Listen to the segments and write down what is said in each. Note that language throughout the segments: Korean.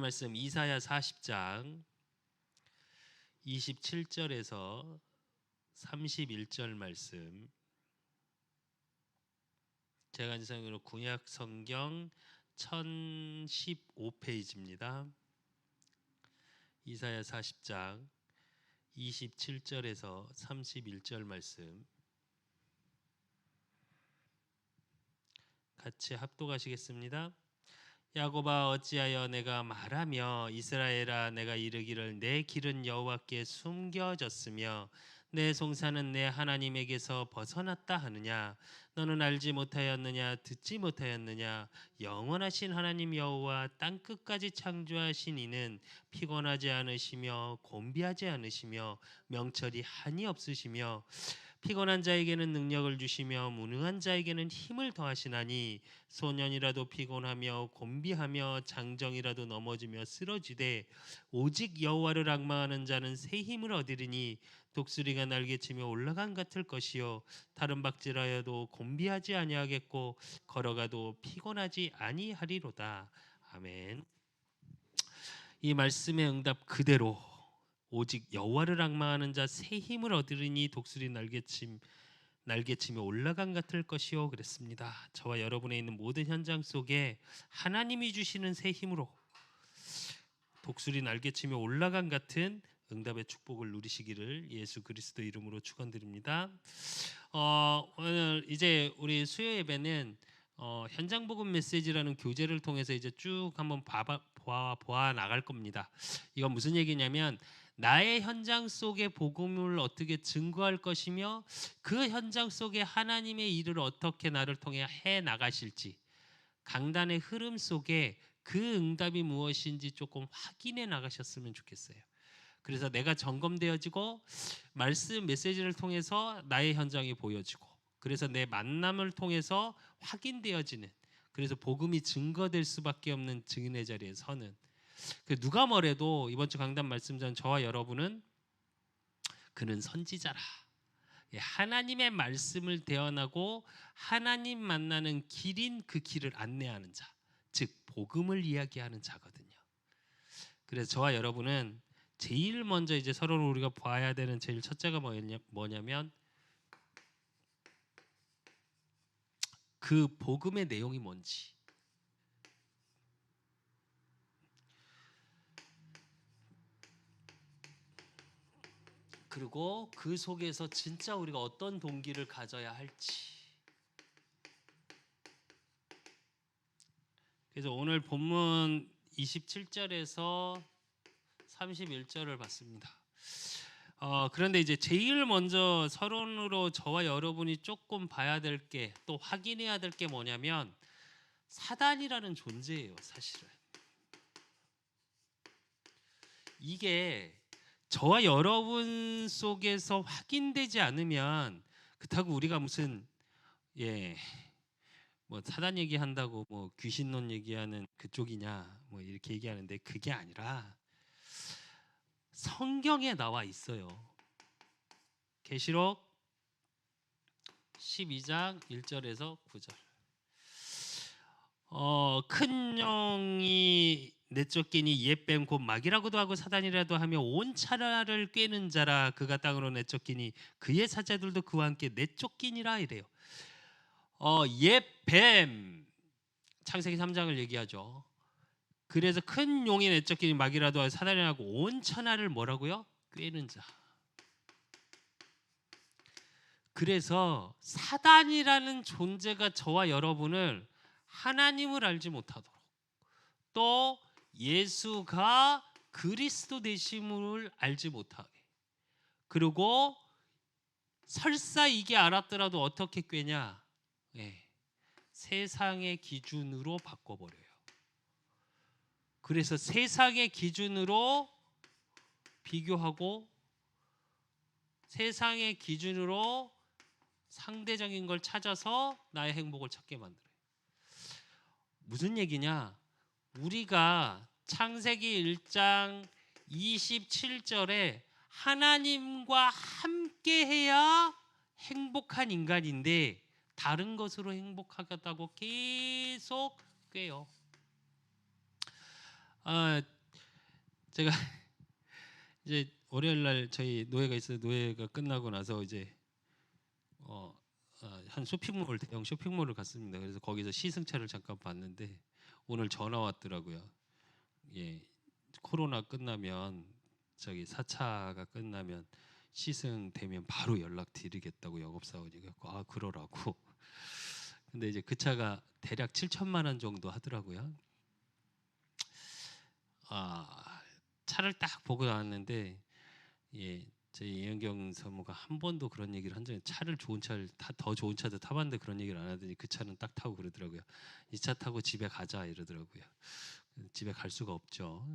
말씀 이사야 40장 27절에서 31절 말씀, 제가 인상으로 구약 성경 1015페이지입니다. 이사야 40장 27절에서 31절 말씀 같이 합독하시겠습니다. 야곱아, 어찌하여 내가 말하며 이스라엘아, 내가 이르기를 내 길은 여호와께 숨겨졌으며 내 송사는 내 하나님에게서 벗어났다 하느냐? 너는 알지 못하였느냐? 듣지 못하였느냐? 영원하신 하나님 여호와 땅 끝까지 창조하신 이는 피곤하지 않으시며 곤비하지 않으시며 명철이 한이 없으시며 피곤한 자에게는 능력을 주시며 무능한 자에게는 힘을 더하시나니 소년이라도 피곤하며 곤비하며 장정이라도 넘어지며 쓰러지되 오직 여호와를 앙망하는 자는 새 힘을 얻으리니 독수리가 날개치며 올라간 같을 것이요 다른 박질하여도 곤비하지 아니하겠고 걸어가도 피곤하지 아니하리로다. 아멘. 이 말씀의 응답 그대로 오직 여호와를 앙망하는 자 새 힘을 얻으리니 독수리 날개치며 올라간 같을 것이요 그랬습니다. 저와 여러분의 있는 모든 현장 속에 하나님이 주시는 새 힘으로 독수리 날개치며 올라간 같은 응답의 축복을 누리시기를 예수 그리스도 이름으로 축원드립니다. 오늘 이제 우리 수요 예배는 현장 복음 메시지라는 교재를 통해서 이제 쭉 한번 보아 나갈 겁니다. 이건 무슨 얘기냐면 나의 현장 속의 복음을 어떻게 증거할 것이며 그 현장 속에 하나님의 일을 어떻게 나를 통해 해 나가실지, 강단의 흐름 속에 그 응답이 무엇인지 조금 확인해 나가셨으면 좋겠어요. 그래서 내가 점검되어지고 말씀 메시지를 통해서 나의 현장이 보여지고, 그래서 내 만남을 통해서 확인되어지는, 그래서 복음이 증거될 수밖에 없는 증인의 자리에 서는, 누가 뭐래도 이번 주 강단 말씀 전 저와 여러분은 그는 선지자라, 하나님의 말씀을 대언하고 하나님 만나는 길인 그 길을 안내하는 자, 즉 복음을 이야기하는 자거든요. 그래서 저와 여러분은 제일 먼저 이제 서로를 우리가 봐야 되는 제일 첫째가 뭐냐면 그 복음의 내용이 뭔지, 그리고 그 속에서 진짜 우리가 어떤 동기를 가져야 할지. 그래서 오늘 본문 27절에서 31절을 봤습니다. 그런데 이제 제일 먼저 서론으로 저와 여러분이 조금 봐야 될 게, 또 확인해야 될 게 뭐냐면 사단이라는 존재예요. 사실은 이게 저와 여러분 속에서 확인되지 않으면, 그렇다고 우리가 무슨 뭐 사단 얘기한다고 뭐 귀신론 얘기하는 그쪽이냐 뭐 이렇게 얘기하는데, 그게 아니라 성경에 나와 있어요. 계시록 12장 1절에서 9절. 큰 영이 내쫓기니 옛뱀 곧 마귀라고도 하고 사단이라도 하며 온 나라를 꿰는 자라. 그가 땅으로 내쫓기니 그의 사자들도 그와 함께 내쫓기니라 이래요. 옛뱀, 창세기 3장을 얘기하죠. 그래서 큰 용이 내쫓기니 마귀라도 하고 사단이라고 온 천하를 뭐라고요? 꿰는 자. 그래서 사단이라는 존재가 저와 여러분을 하나님을 알지 못하도록, 또 예수가 그리스도 되심을 알지 못하게, 그리고 설사 이게 알았더라도 어떻게 꿰냐? 세상의 기준으로 바꿔버려요. 그래서 세상의 기준으로 비교하고 세상의 기준으로 상대적인 걸 찾아서 나의 행복을 찾게 만들어요. 무슨 얘기냐? 우리가 창세기 1장 27절에 하나님과 함께해야 행복한 인간인데 다른 것으로 행복하겠다고 계속 꾀요. 제가 이제 월요일 날 저희 노예가 있어서 노예가 끝나고 나서 이제 한 쇼핑몰 대형 쇼핑몰을 갔습니다. 그래서 거기서 시승차를 잠깐 봤는데 오늘 전화 왔더라고요. 예, 코로나 끝나면 저기 4차가 끝나면 시승되면 바로 연락 드리겠다고 영업사원이 그래서 아 그러라고. 근데 이제 그 차가 대략 7천만 원 정도 하더라고요. 차를 딱 보고 나왔는데 저희 이현경 사무가 한 번도 그런 얘기를 한 적이 차를 좋은 차를 더 좋은 차도 타봤는데 그런 얘기를 안 하더니 그 차는 딱 타고 그러더라고요. 이 차 타고 집에 가자 이러더라고요. 집에 갈 수가 없죠.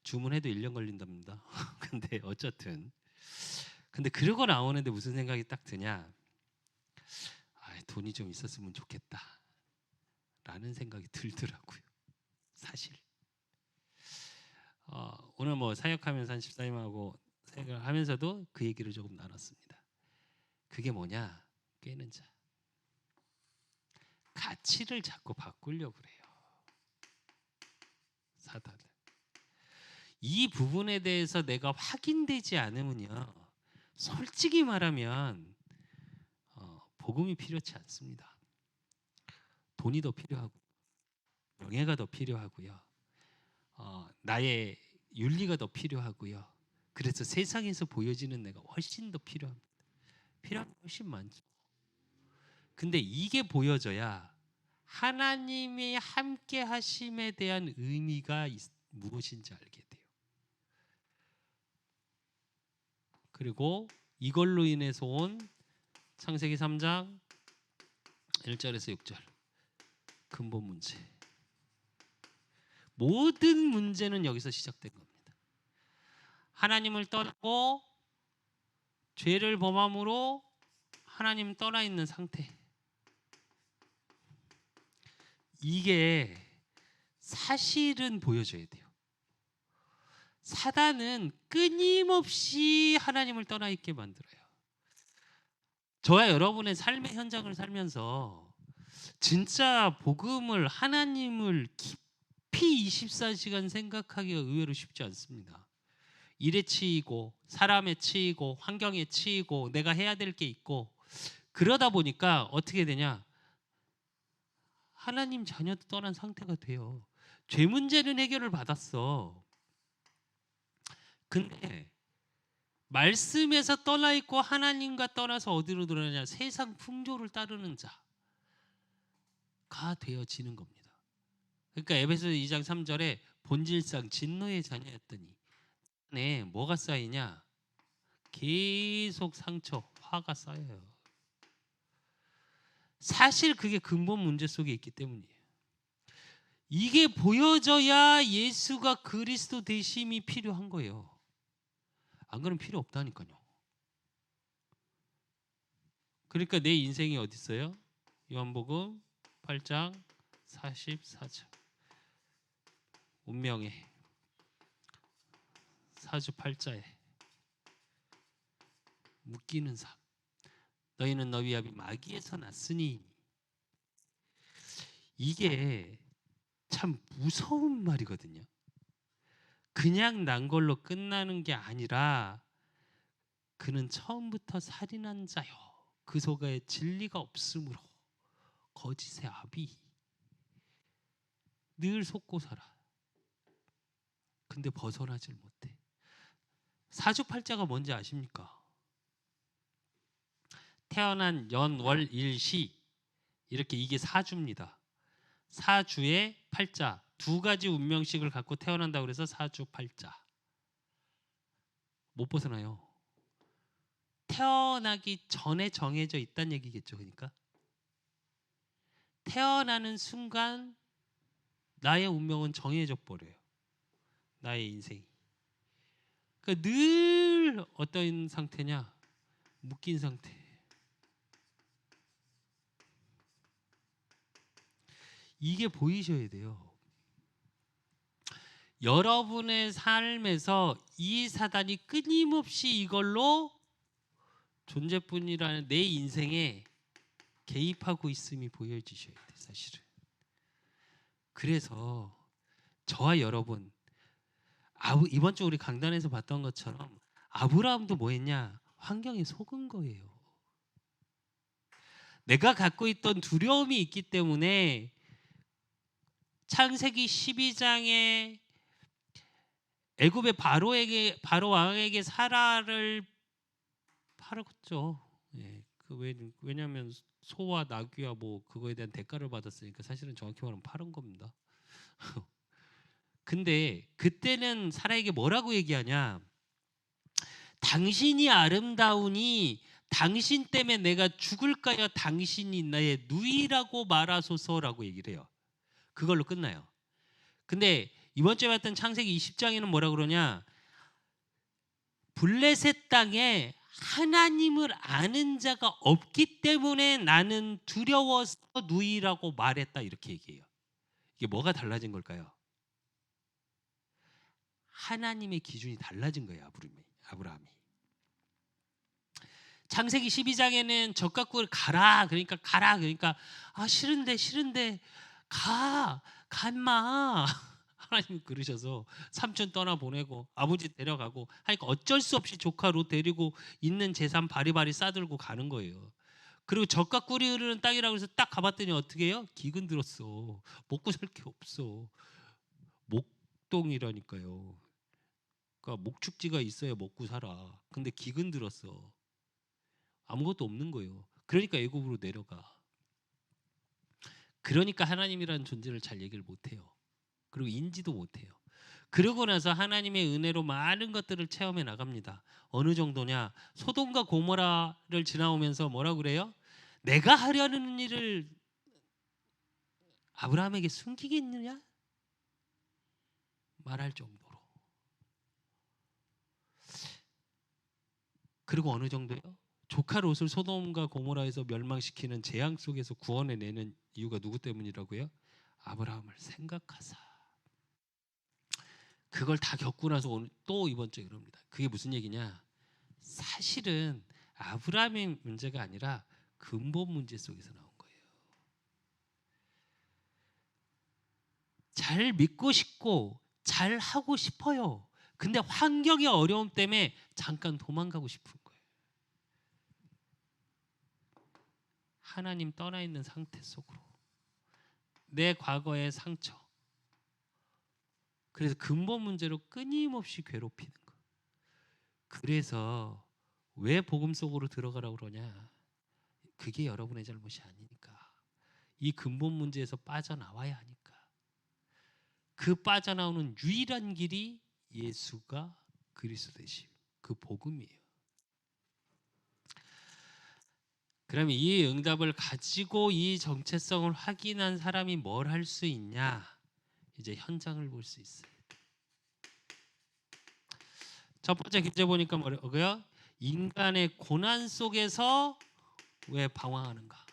주문해도 1년 걸린답니다. 근데 어쨌든 근데 그러고 나오는데 무슨 생각이 딱 드냐? 돈이 좀 있었으면 좋겠다 라는 생각이 들더라고요. 사실 오늘 뭐 사역하면서 한 14님하고 생각을 하면서도 그 얘기를 조금 나눴습니다. 그게 뭐냐? 꿰는 자. 가치를 자꾸 바꾸려고 그래요. 사단은. 이 부분에 대해서 내가 확인되지 않으면요. 솔직히 말하면 복음이 필요치 않습니다. 돈이 더 필요하고 명예가 더 필요하고요. 나의 윤리가 더 필요하고요. 그래서 세상에서 보여지는 내가 훨씬 더 필요합니다. 필요한 게 훨씬 많죠. 근데 이게 보여져야 하나님이 함께 하심에 대한 의미가 무엇인지 알게 돼요. 그리고 이걸로 인해서 온 창세기 3장 1절에서 6절 근본 문제. 모든 문제는 여기서 시작된 겁니다. 하나님을 떠나고 죄를 범함으로 하나님 떠나 있는 상태. 이게 사실은 보여줘야 돼요. 사단은 끊임없이 하나님을 떠나 있게 만들어요. 저와 여러분의 삶의 현장을 살면서 진짜 복음을 하나님을 깊이 24시간 생각하기가 의외로 쉽지 않습니다. 일에 치이고 사람에 치이고 환경에 치이고 내가 해야 될 게 있고 그러다 보니까 어떻게 되냐? 하나님 자녀도 떠난 상태가 돼요. 죄 문제는 해결을 받았어. 근데 말씀에서 떠나 있고 하나님과 떠나서 어디로 들어가냐? 세상 풍조를 따르는 자가 되어지는 겁니다. 그러니까 에베소 2장 3절에 본질상 진노의 자녀였더니 네, 뭐가 쌓이냐? 계속 상처, 화가 쌓여요. 사실 그게 근본 문제 속에 있기 때문이에요. 이게 보여져야 예수가 그리스도 되심이 필요한 거예요. 안 그러면 필요 없다니까요. 그러니까 내 인생이 어디 있어요? 요한복음 8장 44절. 운명의 사주팔자에 묶이는 삶. 너희는 너희 아비 마귀에서 났으니. 이게 참 무서운 말이거든요. 그냥 난 걸로 끝나는 게 아니라 그는 처음부터 살인한 자요. 그 속에 진리가 없으므로 거짓의 아비. 늘 속고 살아. 근데 벗어나질 못해. 사주팔자가 뭔지 아십니까? 태어난 연, 월, 일, 시 이렇게 이게 사주입니다. 사주의 팔자 두 가지 운명식을 갖고 태어난다고 그래서 사주팔자. 못 벗어나요. 태어나기 전에 정해져 있다는 얘기겠죠. 그러니까 태어나는 순간 나의 운명은 정해져 버려요. 나의 인생이. 그러니까 늘 어떤 상태냐? 묶인 상태. 이게 보이셔야 돼요. 여러분의 삶에서 이 사단이 끊임없이 이걸로 존재뿐이라는 내 인생에 개입하고 있음이 보여지셔야 돼, 사실은. 그래서 저와 여러분 이번 주 우리 강단에서 봤던 것처럼 아브라함도 뭐 했냐? 환경에 속은 거예요. 내가 갖고 있던 두려움이 있기 때문에 창세기 12장에 애굽의 바로 왕에게 사라를 팔았죠. 예. 왜냐하면 소와 나귀와 뭐 그거에 대한 대가를 받았으니까 사실은 정확히 말하면 팔은 겁니다. 근데 그때는 사라에게 뭐라고 얘기하냐? 당신이 아름다우니 당신 때문에 내가 죽을까요? 당신이 나의 누이라고 말하소서라고 얘기를 해요. 그걸로 끝나요. 근데 이번 주에 봤던 창세기 20장에는 뭐라 그러냐? 블레셋 땅에 하나님을 아는 자가 없기 때문에 나는 두려워서 누이라고 말했다 이렇게 얘기해요. 이게 뭐가 달라진 걸까요? 하나님의 기준이 달라진 거예요. 아브라함이. 창세기 12장에는 적각구를 가라 그러니까 싫은데 간마 하나님 그러셔서 삼촌 떠나 보내고 아버지 데려가고 하니까 어쩔 수 없이 조카 롯 데리고 있는 재산 바리바리 싸들고 가는 거예요. 그리고 적각 꿀이 흐르는 땅이라고 해서 딱 가봤더니 어떻게 해요? 기근 들었어. 먹고 살 게 없어. 목동이라니까요. 그러니까 목축지가 있어야 먹고 살아. 근데 기근 들었어. 아무것도 없는 거예요. 그러니까 애굽으로 내려가. 그러니까 하나님이라는 존재를 잘 얘기를 못해요. 그리고 인지도 못해요. 그러고 나서 하나님의 은혜로 많은 것들을 체험해 나갑니다. 어느 정도냐? 소돔과 고모라를 지나오면서 뭐라 그래요? 내가 하려는 일을 아브라함에게 숨기겠느냐? 말할 정도로. 그리고 어느 정도요? 조카 롯을 소돔과 고모라에서 멸망시키는 재앙 속에서 구원해내는 이유가 누구 때문이라고요? 아브라함을 생각하사. 그걸 다 겪고 나서 오늘 또 이번 주에 그럽니다. 그게 무슨 얘기냐? 사실은 아브라함의 문제가 아니라 근본 문제 속에서 나온 거예요. 잘 믿고 싶고 잘 하고 싶어요. 근데 환경의 어려움 때문에 잠깐 도망가고 싶은 거예요. 하나님 떠나 있는 상태 속으로. 내 과거의 상처. 그래서 근본 문제로 끊임없이 괴롭히는 거. 그래서 왜 복음 속으로 들어가라고 그러냐? 그게 여러분의 잘못이 아니니까. 이 근본 문제에서 빠져나와야 하니까. 그 빠져나오는 유일한 길이 예수가 그리스도이심. 그 복음이에요. 그럼 이 응답을 가지고 이 정체성을 확인한 사람이 뭘 할 수 있냐? 이제 현장을 볼 수 있어요. 첫 번째 교재 보니까 뭐라고요? 인간의 고난 속에서 왜 방황하는가?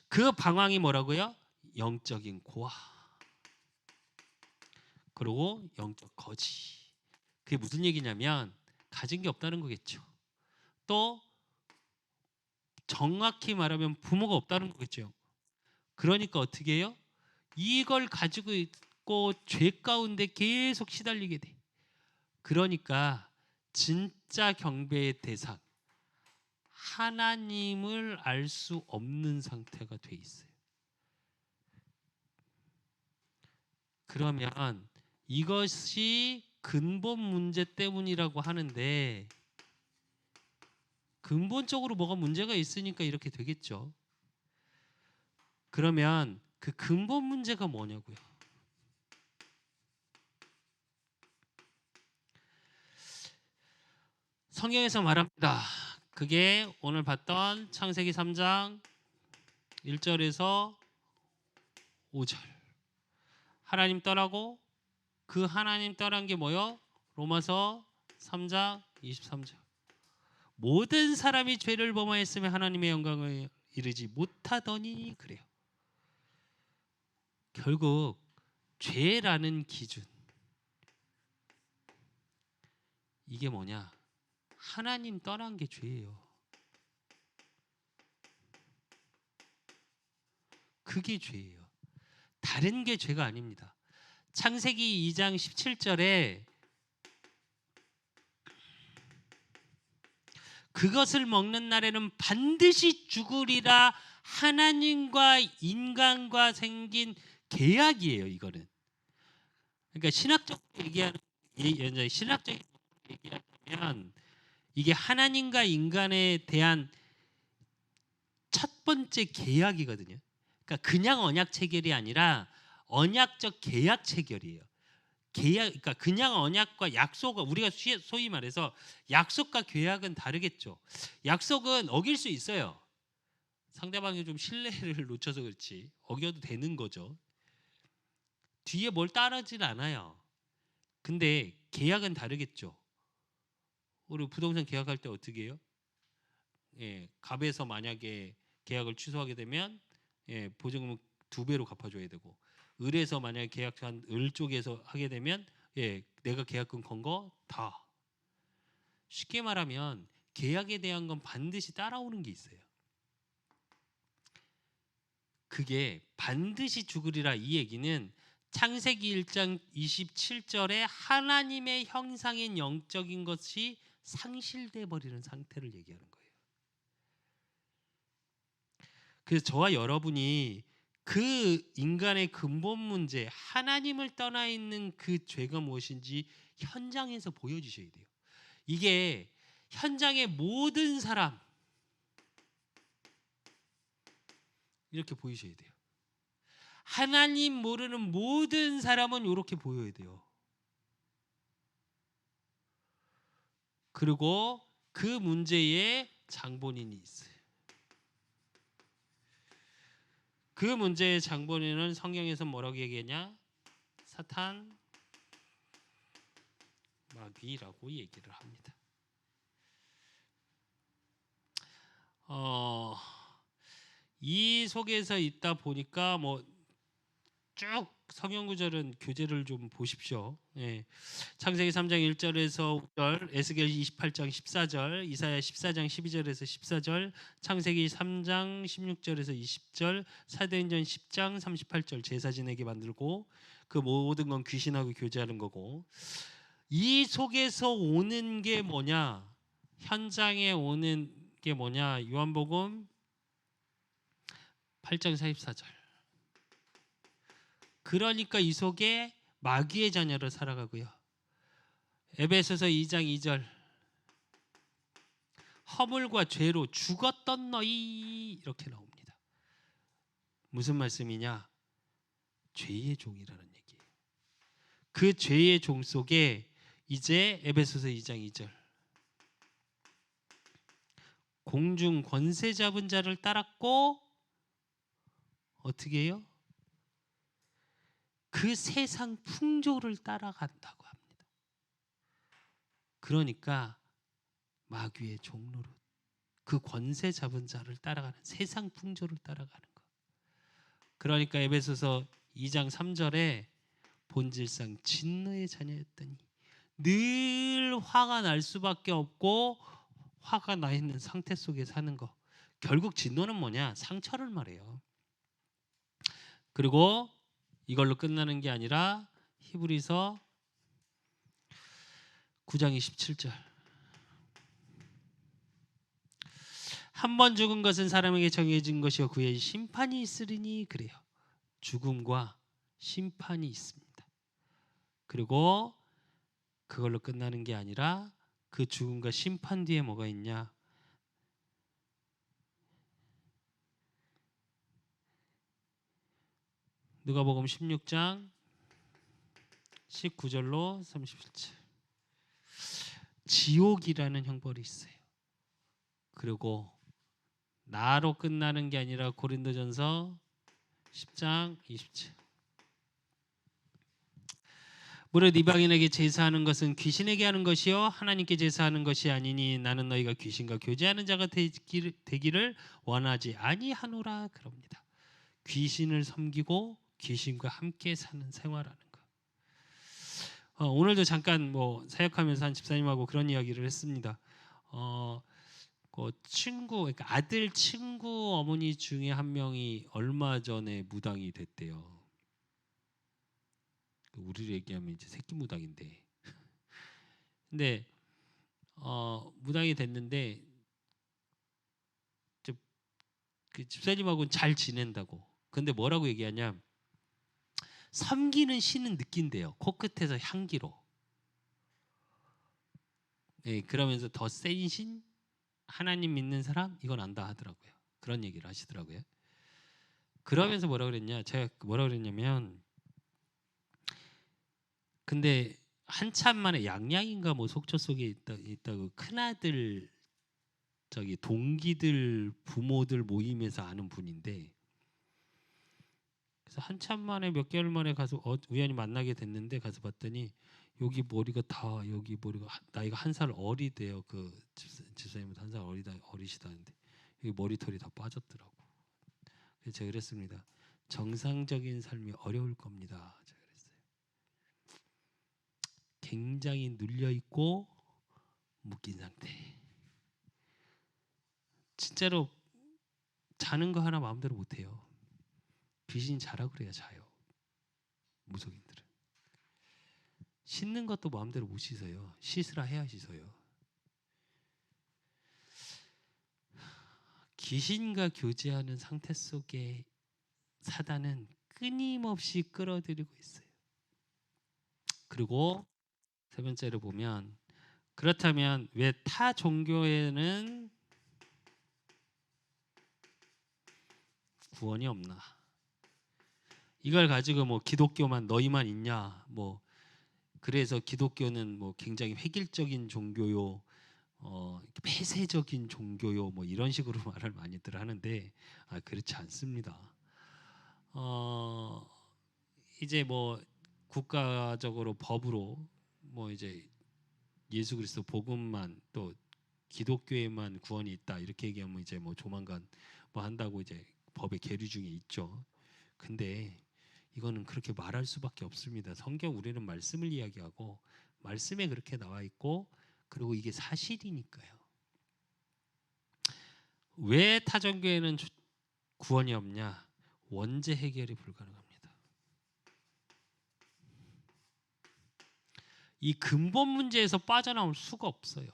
그 방황이 뭐라고요? 영적인 고아. 그리고 영적 거지. 그게 무슨 얘기냐면 가진 게 없다는 거겠죠. 또 정확히 말하면 부모가 없다는 거겠죠. 그러니까 어떻게 해요? 이걸 가지고 있고 죄 가운데 계속 시달리게 돼. 그러니까 진짜 경배의 대상 하나님을 알 수 없는 상태가 돼 있어요. 그러면 이것이 근본 문제 때문이라고 하는데 근본적으로 뭐가 문제가 있으니까 이렇게 되겠죠. 그러면 그 근본 문제가 뭐냐고요? 성경에서 말합니다. 그게 오늘 봤던 창세기 3장 1절에서 5절. 하나님 떠나고 그 하나님 떠난 게 뭐요? 로마서 3장 23절. 모든 사람이 죄를 범하였으며 하나님의 영광을 이루지 못하더니 그래요. 결국 죄라는 기준 이게 뭐냐? 하나님 떠난 게 죄예요. 그게 죄예요. 다른 게 죄가 아닙니다. 창세기 2장 17절에 그것을 먹는 날에는 반드시 죽으리라 하나님과 인간과 생긴 계약이에요. 이거는. 그러니까 신학적인 얘기하면 이게 하나님과 인간에 대한 첫 번째 계약이거든요. 그러니까 그냥 언약 체결이 아니라 언약적 계약 체결이에요. 그러니까 그냥 언약과 약속은 우리가 소위 말해서 약속과 계약은 다르겠죠. 약속은 어길 수 있어요. 상대방이 좀 신뢰를 놓쳐서 그렇지 어겨도 되는 거죠. 뒤에 뭘 따르진 않아요. 근데 계약은 다르겠죠. 우리 부동산 계약할 때 어떻게 해요? 예, 갑에서 만약에 계약을 취소하게 되면 보증금은 2배로 갚아줘야 되고, 을에서 만약에 계약한 을 쪽에서 하게 되면 내가 계약금 건 거 다. 쉽게 말하면 계약에 대한 건 반드시 따라오는 게 있어요. 그게 반드시 죽으리라 이 얘기는 창세기 1장 27절에 하나님의 형상인 영적인 것이 상실돼 버리는 상태를 얘기하는 거예요. 그래서 저와 여러분이 그 인간의 근본 문제, 하나님을 떠나 있는 그 죄가 무엇인지 현장에서 보여주셔야 돼요. 이게 현장의 모든 사람 이렇게 보이셔야 돼요. 하나님 모르는 모든 사람은 이렇게 보여야 돼요. 그리고 그 문제에 장본인이 있어요. 그 문제의 장본인은 성경에서 뭐라고 얘기하냐? 사탄, 마귀라고 얘기를 합니다. 이 속에서 있다 보니까 뭐 쭉 성경 구절은 교재를 좀 보십시오. 창세기 3장 1절에서 5절, 에스겔 28장 14절, 이사야 14장 12절에서 14절, 창세기 3장 16절에서 20절, 사도행전 10장 38절 제사 지내게 만들고 그 모든 건 귀신하고 교제하는 거고, 이 속에서 오는 게 뭐냐? 현장에 오는 게 뭐냐? 요한복음 8장 44절. 그러니까 이 속에 마귀의 자녀로 살아가고요. 에베소서 2장 2절. 허물과 죄로 죽었던 너희 이렇게 나옵니다. 무슨 말씀이냐? 죄의 종이라는 얘기예요. 그 죄의 종 속에 이제 에베소서 2장 2절. 공중 권세 잡은 자를 따랐고 어떻게 해요? 그 세상 풍조를 따라간다고 합니다. 그러니까 마귀의 종로로 그 권세 잡은 자를 따라가는 세상 풍조를 따라가는 거. 그러니까 에베소서 2장 3절에 본질상 진노의 자녀였더니 늘 화가 날 수밖에 없고 화가 나 있는 상태 속에 사는 거. 결국 진노는 뭐냐? 상처를 말해요. 그리고 이걸로 끝나는 게 아니라 히브리서 9장 27절. 한 번 죽은 것은 사람에게 정해진 것이요 그의 심판이 있으리니 그래요. 죽음과 심판이 있습니다. 그리고 그걸로 끝나는 게 아니라 그 죽음과 심판 뒤에 뭐가 있냐? 누가복음 16장 19절로 31절. 지옥이라는 형벌이 있어요. 그리고 나로 끝나는 게 아니라 고린도전서 10장 20절. 무릇 이방인에게 제사하는 것은 귀신에게 하는 것이요 하나님께 제사하는 것이 아니니 나는 너희가 귀신과 교제하는 자가 되기를 원하지 아니하노라 그럽니다. 귀신을 섬기고 귀신과 함께 사는 생활하는 거. 오늘도 잠깐 뭐 사역하면서 한 집사님하고 그런 이야기를 했습니다. 그 친구, 그러니까 아들 친구 어머니 중에 한 명이 얼마 전에 무당이 됐대요. 우리를 얘기하면 이제 새끼 무당인데. 근데 무당이 됐는데 그 집사님하고는 잘 지낸다고. 근데 뭐라고 얘기하냐? 섬기는 신은 느낀대요. 코끝에서 향기로. 예, 그러면서 더 센 신, 하나님 믿는 사람 이건 안다 하더라고요. 그런 얘기를 하시더라고요. 그러면서 뭐라 그랬냐? 제가 뭐라 그랬냐면, 근데 한참 만에 양양인가 뭐 속초 속에 있다고 큰아들 저기 동기들 부모들 모임에서 아는 분인데, 그래서 한참 만에 몇 개월 만에 가서 우연히 만나게 됐는데 가서 봤더니 여기 머리가 나이가 한 살 어리대요. 그 집사님보다 한 살 어리시다는데 여기 머리털이 다 빠졌더라고. 그래서 제가 그랬습니다. 정상적인 삶이 어려울 겁니다. 제가 그랬어요. 굉장히 눌려 있고 묶인 상태. 진짜로 자는 거 하나 마음대로 못 해요. 귀신 자라 그래야 자요. 무속인들은 씻는 것도 마음대로 못 씻어요. 씻으라 해야 씻어요. 귀신과 교제하는 상태 속에 사단은 끊임없이 끌어들이고 있어요. 그리고 세 번째로 보면, 그렇다면 왜 타 종교에는 구원이 없나? 이걸 가지고 뭐 기독교만 너희만 있냐? 뭐 그래서 기독교는 뭐 굉장히 획일적인 종교요, 폐쇄적인 종교요, 뭐 이런 식으로 말을 많이들 하는데 그렇지 않습니다. 이제 뭐 국가적으로 법으로 뭐 이제 예수 그리스도 복음만 또 기독교에만 구원이 있다 이렇게 얘기하면 이제 뭐 조만간 뭐 한다고 이제 법의 계류 중에 있죠. 근데 이거는 그렇게 말할 수밖에 없습니다. 성경 우리는 말씀을 이야기하고 말씀에 그렇게 나와 있고, 그리고 이게 사실이니까요. 왜 타종교에는 구원이 없냐? 원죄 해결이 불가능합니다. 이 근본 문제에서 빠져나올 수가 없어요.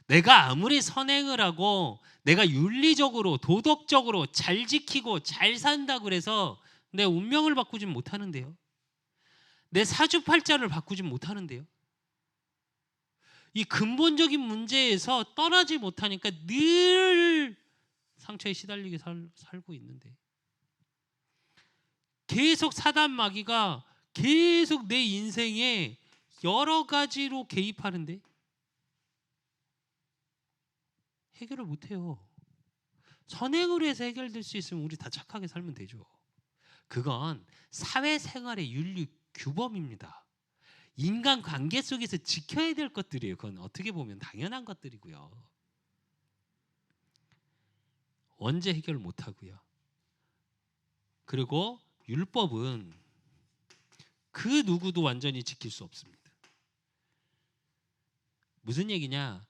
내가 아무리 선행을 하고 내가 윤리적으로 도덕적으로 잘 지키고 잘 산다고 그래서 내 운명을 바꾸진 못하는데요. 내 사주팔자를 바꾸진 못하는데요. 이 근본적인 문제에서 떠나지 못하니까 늘 상처에 시달리게 살고 있는데, 계속 사단 마귀가 계속 내 인생에 여러 가지로 개입하는데 해결을 못해요. 선행으로 해서 해결될 수 있으면 우리 다 착하게 살면 되죠. 그건 사회생활의 윤리 규범입니다. 인간관계 속에서 지켜야 될 것들이에요. 그건 어떻게 보면 당연한 것들이고요. 언제 해결 못하고요. 그리고 율법은 그 누구도 완전히 지킬 수 없습니다. 무슨 얘기냐?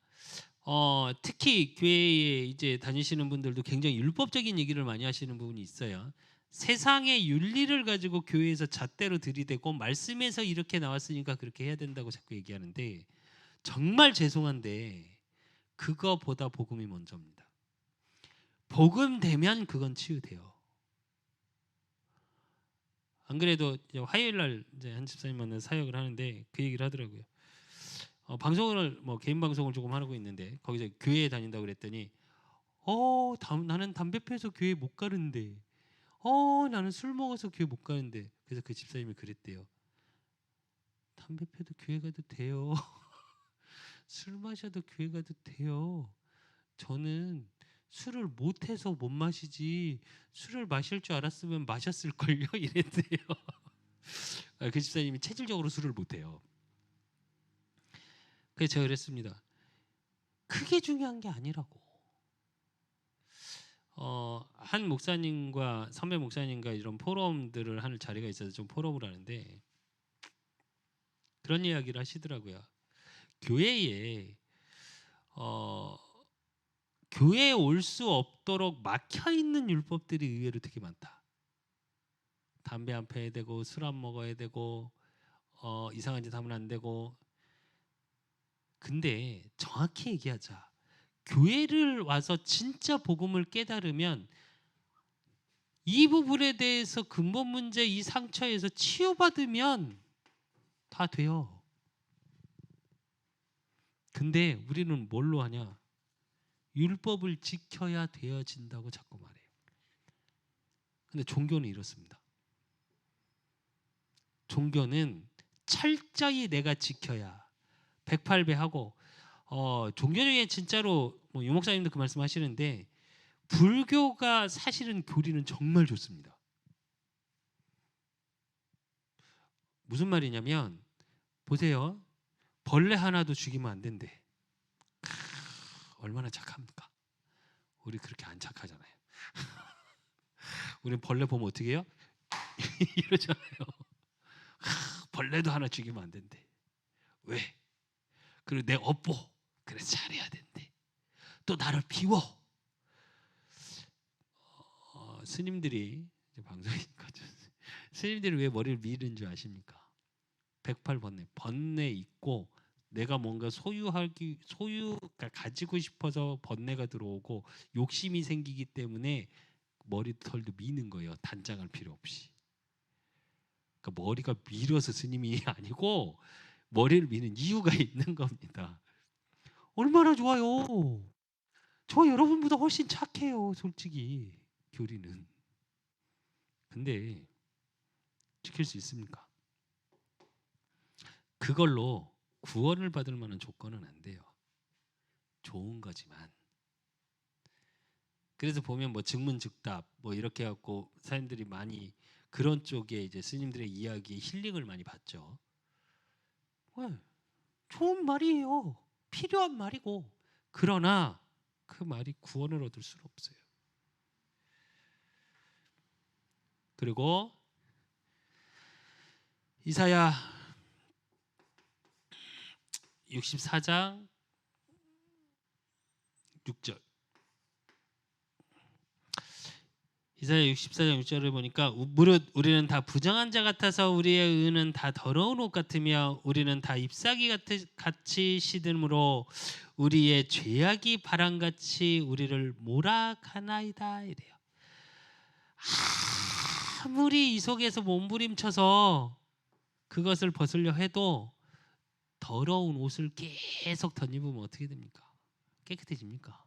특히 교회에 이제 다니시는 분들도 굉장히 율법적인 얘기를 많이 하시는 부분이 있어요. 세상의 윤리를 가지고 교회에서 잣대로 들이대고 말씀에서 이렇게 나왔으니까 그렇게 해야 된다고 자꾸 얘기하는데, 정말 죄송한데 그거보다 복음이 먼저입니다. 복음 되면 그건 치유돼요. 안 그래도 화요일 날 이제 한 집사님 만나 사역을 하는데 그 얘기를 하더라고요. 방송을 뭐 개인 방송을 조금 하고 있는데 거기서 교회에 다닌다고 그랬더니 나는 담배 피워서 교회 못 가는데, 나는 술 먹어서 교회 못 가는데. 그래서 그 집사님이 그랬대요. 담배 피워도 교회 가도 돼요. 술 마셔도 교회 가도 돼요. 저는 술을 못해서 못 마시지 술을 마실 줄 알았으면 마셨을걸요. 이랬대요. 그 집사님이 체질적으로 술을 못해요. 그래서 제가 그랬습니다. 그게 중요한 게 아니라고. 한 목사님과 선배 목사님과 이런 포럼들을 하는 자리가 있어서 좀 포럼을 하는데 그런 이야기를 하시더라고요. 교회에 교회에 올 수 없도록 막혀 있는 율법들이 의외로 되게 많다. 담배 안 피워야 되고 술 안 먹어야 되고 이상한 짓 하면 안 되고. 근데 정확히 얘기하자. 교회를 와서 진짜 복음을 깨달으면 이 부분에 대해서 근본 문제, 이 상처에서 치유받으면 다 돼요. 근데 우리는 뭘로 하냐? 율법을 지켜야 되어진다고 자꾸 말해요. 근데 종교는 이렇습니다. 종교는 철저히 내가 지켜야 108배 하고, 종교 중에 진짜로 뭐 유목사님도 그 말씀하시는데, 불교가 사실은 교리는 정말 좋습니다. 무슨 말이냐면 보세요. 벌레 하나도 죽이면 안 된대. 얼마나 착합니까? 우리 그렇게 안 착하잖아요. 우리 벌레 보면 어떻게 해요? 이러잖아요. 벌레도 하나 죽이면 안 된대. 왜? 그리고 내 업보 그래서 잘해야 된대. 또 나를 비워. 스님들이 방송이니까 스님들이 왜 머리를 미는 줄 아십니까? 108번뇌 번뇌 있고, 내가 뭔가 그러니까 가지고 싶어서 번뇌가 들어오고 욕심이 생기기 때문에 머리털도 미는 거예요. 단장할 필요 없이. 그러니까 머리가 밀어서 스님이 아니고 머리를 미는 이유가 있는 겁니다. 얼마나 좋아요. 저 여러분보다 훨씬 착해요. 솔직히 교리는. 근데 지킬 수 있습니까? 그걸로 구원을 받을 만한 조건은 안 돼요. 좋은 거지만. 그래서 보면 뭐 증문즉답 뭐 이렇게 갖고 사람들이 많이 그런 쪽에 이제 스님들의 이야기에 힐링을 많이 받죠. 네, 좋은 말이에요. 필요한 말이고. 그러나 그 말이 구원을 얻을 수는 없어요. 그리고 이사야 64장 6절. 이사야 64장 6절을 보니까 무릇 우리는 다 부정한 자 같아서 우리의 의는 다 더러운 옷 같으며 우리는 다 잎사귀 같이 시듬으로 우리의 죄악이 바람같이 우리를 몰아가나이다 이래요. 아무리 이 속에서 몸부림쳐서 그것을 벗으려 해도 더러운 옷을 계속 덧입으면 어떻게 됩니까? 깨끗해집니까?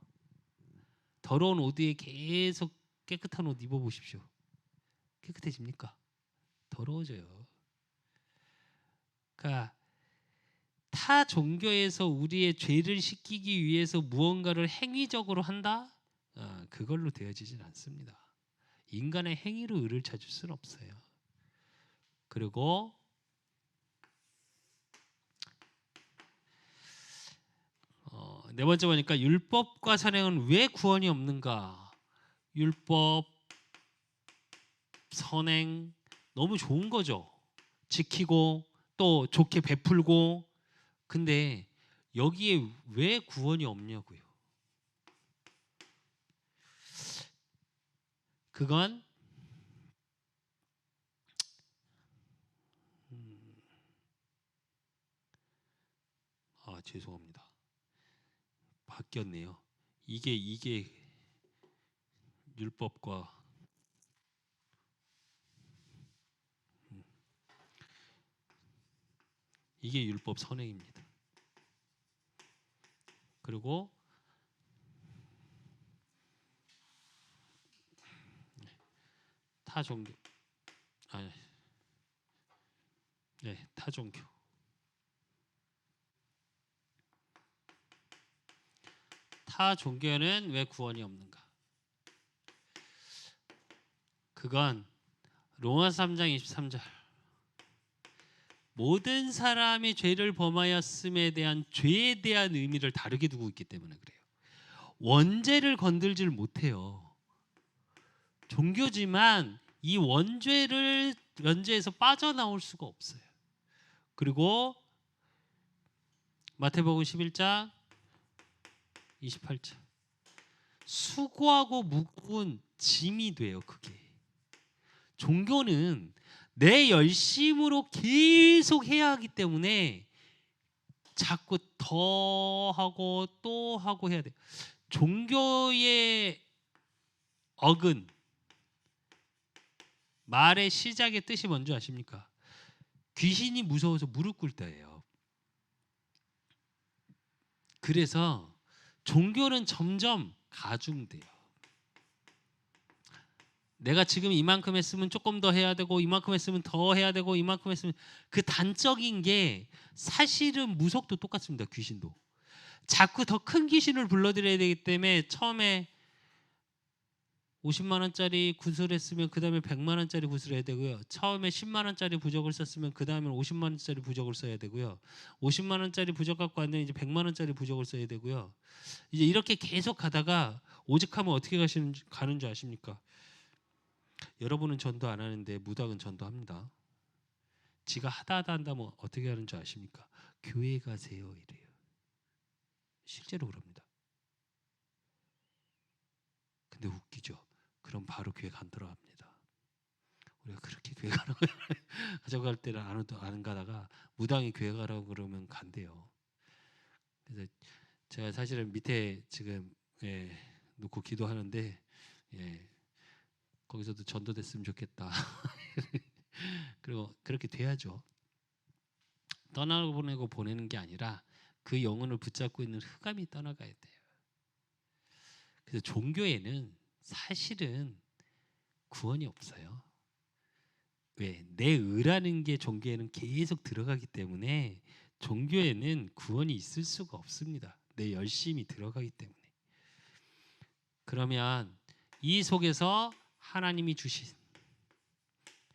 더러운 옷 위에 계속 깨끗한 옷 입어보십시오. 깨끗해집니까? 더러워져요. 그러니까 타 종교에서 우리의 죄를 씻기기 위해서 무언가를 행위적으로 한다? 그걸로 되어지진 않습니다. 인간의 행위로 의를 찾을 수는 없어요. 그리고 네 번째 보니까 율법과 선행은 왜 구원이 없는가? 율법, 선행 너무 좋은 거죠. 지키고 또 좋게 베풀고. 근데 여기에 왜 구원이 없냐고요. 그건 죄송합니다. 바뀌었네요. 이게 율법과 이게 율법 선행입니다. 그리고 타 종교, 타 종교. 타 종교는 왜 구원이 없는가? 그건 로마서 3장 23절. 모든 사람이 죄를 범하였음에 대한 죄에 대한 의미를 다르게 두고 있기 때문에 그래요. 원죄를 건들질 못해요. 종교지만 이 원죄에서 빠져나올 수가 없어요. 그리고 마태복음 11장 28절. 수고하고 무거운 짐이 돼요. 그게. 종교는 내 열심으로 계속 해야 하기 때문에 자꾸 더 하고 또 하고 해야 돼. 종교의 어근, 말의 시작의 뜻이 뭔지 아십니까? 귀신이 무서워서 무릎 꿇을 때예요. 그래서 종교는 점점 가중돼요. 내가 지금 이만큼 했으면 조금 더 해야 되고, 이만큼 했으면 더 해야 되고, 이만큼 했으면, 그 단적인 게 사실은 무속도 똑같습니다. 귀신도 자꾸 더 큰 귀신을 불러들여야 되기 때문에 처음에 50만 원짜리 구슬했으면 그 다음에 100만 원짜리 구슬해야 되고요. 처음에 10만 원짜리 부적을 썼으면 그 다음에 50만 원짜리 부적을 써야 되고요. 50만 원짜리 부적 갖고 안 되면 이제 100만 원짜리 부적을 써야 되고요. 이제 이렇게 계속 가다가 오직하면 어떻게 가는 줄 아십니까? 여러분은 전도 안 하는데 무당은 전도합니다. 지가 하다 한다면 어떻게 하는 줄 아십니까? 교회 가세요 이래요. 실제로 그럽니다. 근데 웃기죠. 그럼 바로 교회 안 들어갑니다. 우리가 그렇게 교회 가라고 가져갈 때는 안 가다가 무당이 교회 가라고 그러면 간대요. 그래서 제가 사실은 밑에 지금 놓고 기도하는데 거기서도 전도됐으면 좋겠다. 그리고 그렇게 돼야죠. 떠나보내고 보내는 게 아니라 그 영혼을 붙잡고 있는 흑암이 떠나가야 돼요. 그래서 종교에는 사실은 구원이 없어요. 왜? 내 의라는 게 종교에는 계속 들어가기 때문에 종교에는 구원이 있을 수가 없습니다. 내 열심이 들어가기 때문에. 그러면 이 속에서 하나님이 주신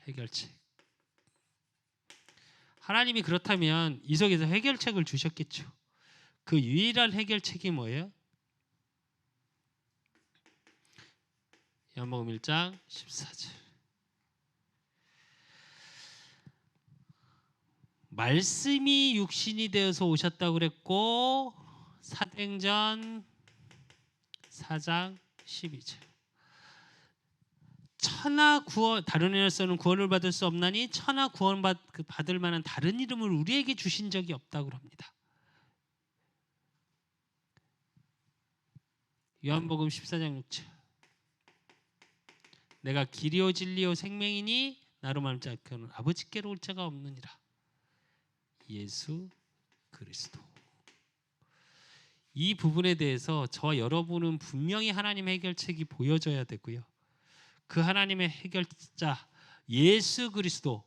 해결책, 하나님이 그렇다면 이 속에서 해결책을 주셨겠죠. 그 유일한 해결책이 뭐예요? 요한복음 1장 14절. 말씀이 육신이 되어서 오셨다고 그랬고, 사도행전 4장 12절. 천하 구원, 다른 이로서는 구원을 받을 수 없나니 천하 구원 받을 만한 다른 이름을 우리에게 주신 적이 없다고 합니다. 요한복음 14장 6절. 내가 길이요 진리요 생명이니 나로 말미암지 않고는 아버지께로 올 자가 없느니라. 예수 그리스도. 이 부분에 대해서 저와 여러분은 분명히 하나님의 해결책이 보여져야 되고요. 그 하나님의 해결자 예수 그리스도,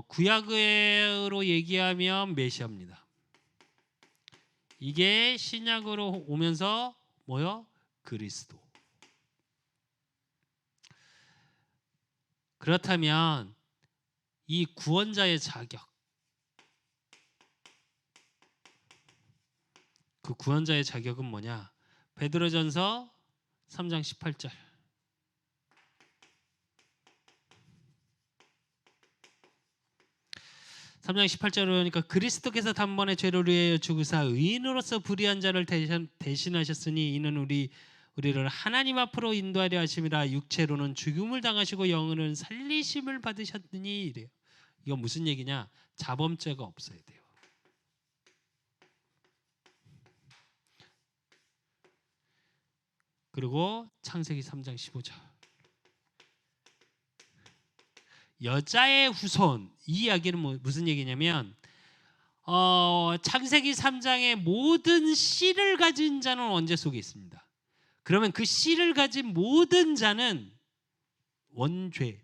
구약으로 얘기하면 메시아입니다. 이게 신약으로 오면서 뭐요? 그리스도. 그렇다면 이 구원자의 자격, 그 구원자의 자격은 뭐냐? 베드로전서 3장 18절. 3장 18절을 보니까 그리스도께서 단번에 죄를 위하여 죽으사 의인으로서 불의한 자를 대신하셨으니 이는 우리를 하나님 앞으로 인도하려 하심이라. 육체로는 죽음을 당하시고 영으로는 살리심을 받으셨느니 이래요. 이건 무슨 얘기냐? 자범죄가 없어야 돼요. 그리고 창세기 3장 15절. 여자의 후손, 이 이야기는 무슨 얘기냐면 창세기 3장의 모든 씨를 가진 자는 원죄 속에 있습니다. 그러면 그 씨를 가진 모든 자는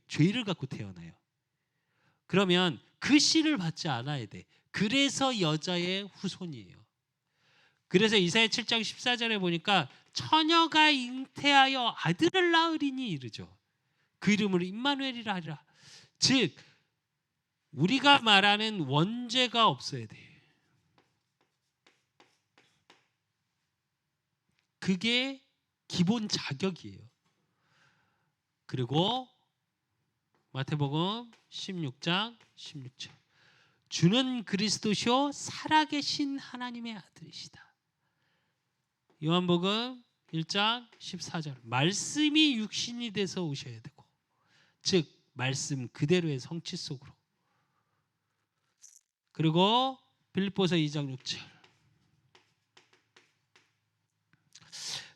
죄를 갖고 태어나요. 그러면 그 씨를 받지 않아야 돼. 그래서 여자의 후손이에요. 그래서 이사야 7장 14절에 보니까 처녀가 잉태하여 아들을 낳으리니 이르죠. 그 이름으로 임마누엘이라 하리라. 즉 우리가 말하는 원죄가 없어야 돼. 그게 기본 자격이에요. 그리고 마태복음 16장 16절. 주는 그리스도시요 살아계신 하나님의 아들이시다. 요한복음 1장 14절. 말씀이 육신이 돼서 오셔야 되고, 즉 말씀 그대로의 성취 속으로. 그리고 빌립보서 2장 6절.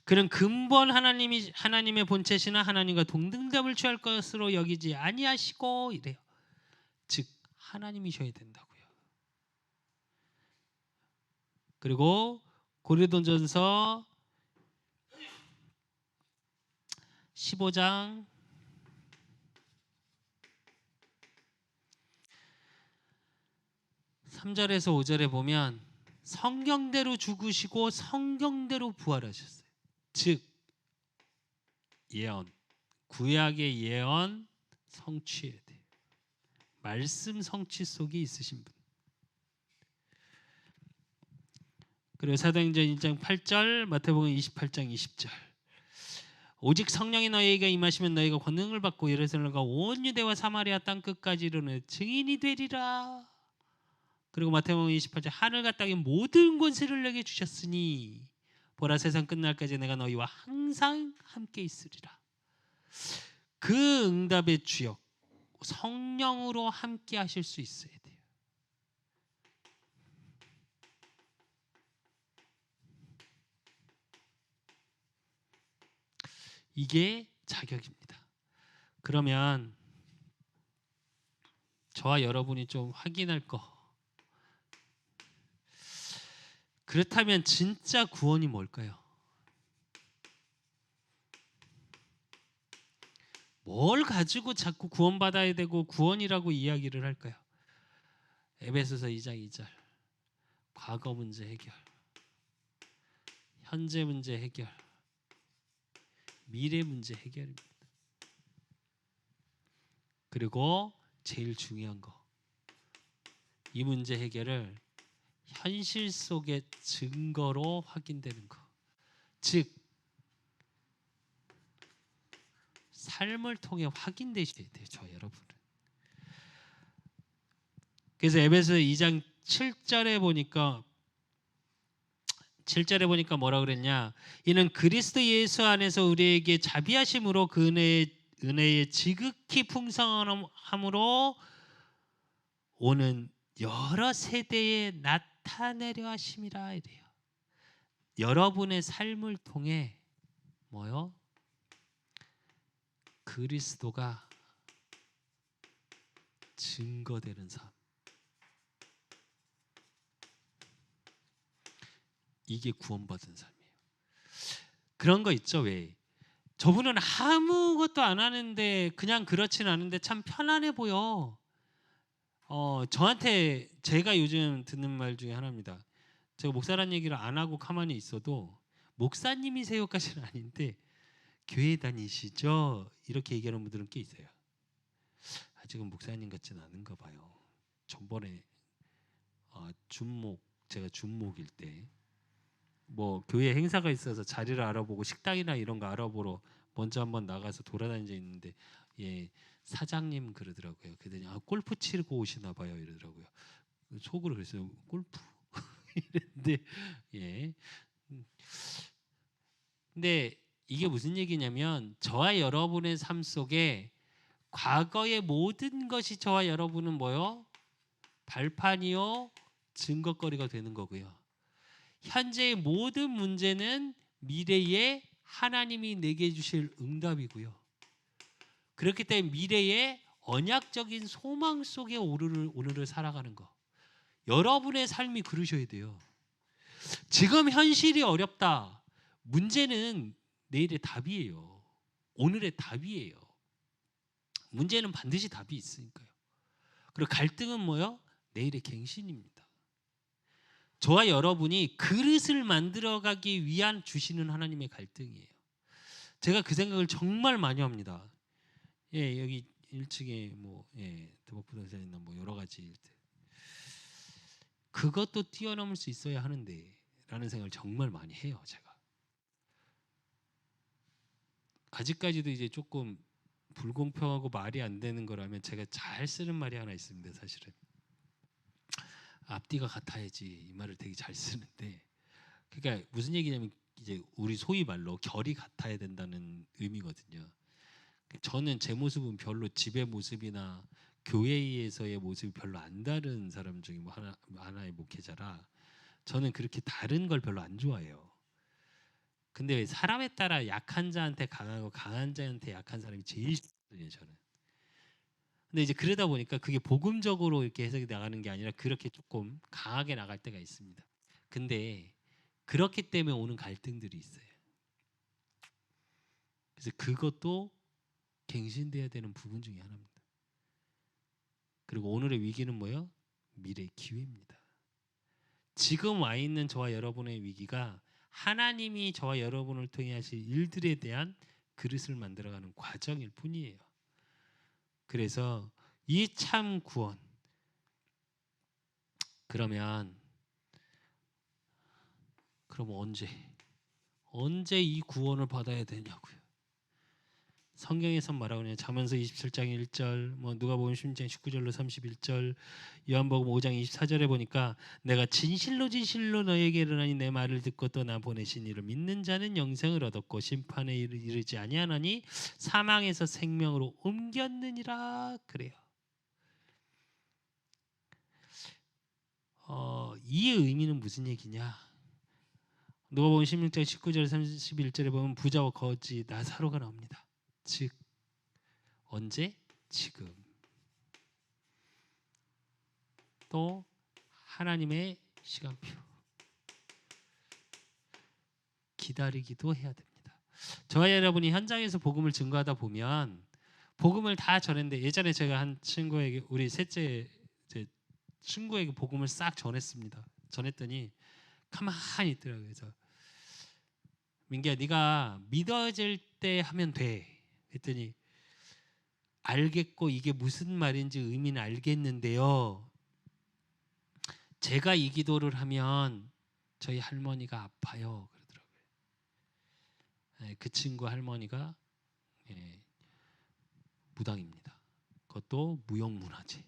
그는 근본 하나님의 본체시나 하나님과 동등됨을 취할 것으로 여기지 아니하시고 이래요. 즉 하나님이셔야 된다고요. 그리고 고린도전서 15장 3절에서 5절에 보면 성경대로 죽으시고 성경대로 부활하셨어요. 즉 예언, 구약의 예언 성취해야 돼요. 말씀 성취 속에 있으신 분. 그리고 사도행전 1장 8절, 마태복음 28장 20절. 오직 성령이 너희에게 임하시면 너희가 권능을 받고 예루살렘과 온 유대와 사마리아 땅 끝까지 이르는 증인이 되리라. 그리고 마태복음 28장 하늘과 땅의 모든 권세를 내게 주셨으니 보라 세상 끝날까지 내가 너희와 항상 함께 있으리라. 그 응답의 주역 성령으로 함께 하실 수 있어야 돼요. 이게 자격입니다. 그러면 저와 여러분이 좀 확인할 거. 그렇다면 진짜 구원이 뭘까요? 뭘 가지고 자꾸 구원받아야 되고 구원이라고 이야기를 할까요? 에베소서 2장 2절. 과거 문제 해결, 현재 문제 해결, 미래 문제 해결입니다. 그리고 제일 중요한 거, 이 문제 해결을 현실 속의 증거로 확인되는 거. 즉 삶을 통해 확인되셔야 돼요. 저 여러분은. 그래서 에베소 2장 7절에 보니까 뭐라 그랬냐? 이는 그리스도 예수 안에서 우리에게 자비하심으로 그 은혜의 지극히 풍성함으로 오는 여러 세대에 나타내려 하심이라 이래요. 여러분의 삶을 통해 뭐요? 그리스도가 증거되는 삶. 이게 구원받은 삶이에요. 그런 거 있죠. 왜? 저분은 아무것도 안 하는데 그냥 그렇진 않은데 참 편안해 보여. 저한테 제가 요즘 듣는 말 중에 하나입니다. 제가 목사란 얘기를 안 하고 가만히 있어도 목사님이세요까지는 아닌데 교회 다니시죠? 이렇게 얘기하는 분들은 꽤 있어요. 아직은 목사님 같지는 않은가 봐요. 전번에 제가 준목일 때 뭐 교회 행사가 있어서 자리를 알아보고 식당이나 이런 거 알아보러 먼저 한번 나가서 돌아다니자 있는데 사장님 그러더라고요. 그랬더니 골프 치고 오시나 봐요 이러더라고요. 속으로 그랬어요. 골프 이랬는데 근데 이게 무슨 얘기냐면 저와 여러분의 삶 속에 과거의 모든 것이 저와 여러분은 뭐요? 발판이요, 증거거리가 되는 거고요. 현재의 모든 문제는 미래에 하나님이 내게 주실 응답이고요. 그렇기 때문에 미래의 언약적인 소망 속에 오늘을 살아가는 거. 여러분의 삶이 그러셔야 돼요. 지금 현실이 어렵다. 문제는 내일의 답이에요. 오늘의 답이에요. 문제는 반드시 답이 있으니까요. 그리고 갈등은 뭐요? 내일의 갱신입니다. 저와 여러분이 그릇을 만들어가기 위한 주시는 하나님의 갈등이에요. 제가 그 생각을 정말 많이 합니다. 여기 1층에 대박부동산이나 여러 가지 일들. 그것도 뛰어넘을 수 있어야 하는데 라는 생각을 정말 많이 해요. 제가 아직까지도 이제 조금 불공평하고 말이 안 되는 거라면 제가 잘 쓰는 말이 하나 있습니다. 사실은 앞뒤가 같아야지 이 말을 되게 잘 쓰는데, 그러니까 무슨 얘기냐면 이제 우리 소위 말로 결이 같아야 된다는 의미거든요. 저는 제 모습은 별로 집의 모습이나 교회에서의 모습이 별로 안 다른 사람 중에 뭐 하나의 목회자라 저는 그렇게 다른 걸 별로 안 좋아해요. 근데 왜 사람에 따라 약한 자한테 강하고 강한 자한테 약한 사람이 제일 싫거든요, 저는. 근데 이제 그러다 보니까 그게 복음적으로 이렇게 해석이 나가는 게 아니라 그렇게 조금 강하게 나갈 때가 있습니다. 근데 그렇기 때문에 오는 갈등들이 있어요. 그래서 그것도 갱신돼야 되는 부분 중에 하나입니다. 그리고 오늘의 위기는 뭐예요? 미래의 기회입니다. 지금 와 있는 저와 여러분의 위기가 하나님이 저와 여러분을 통해 하실 일들에 대한 그릇을 만들어가는 과정일 뿐이에요. 그래서 이 참 구원 그럼 언제 이 구원을 받아야 되냐고요. 성경에서 말하고 있는 잠언서 27장 1절, 뭐 누가복음 16장 19절로 31절, 요한복음 5장 24절에 보니까 내가 진실로 너에게 이르노니 내 말을 듣고 또 나 보내신 이를 믿는 자는 영생을 얻었고 심판에 이르지 아니하나니 사망에서 생명으로 옮겼느니라 그래요. 이 의미는 무슨 얘기냐? 누가복음 16장 19절 31절에 보면 부자와 거지 나사로가 나옵니다. 즉 언제? 지금. 또 하나님의 시간표 기다리기도 해야 됩니다. 저와 여러분이 현장에서 복음을 증거하다 보면 복음을 다 전했는데 예전에 제가 한 친구에게 우리 셋째 친구에게 복음을 싹 전했습니다. 전했더니 가만히 있더라고요. 그래서 민기야 네가 믿어질 때 하면 돼. 했더니 알겠고 이게 무슨 말인지 의미는 알겠는데요. 제가 이 기도를 하면 저희 할머니가 아파요. 그러더라고요. 그 친구 할머니가 무당입니다. 그것도 무형문화재.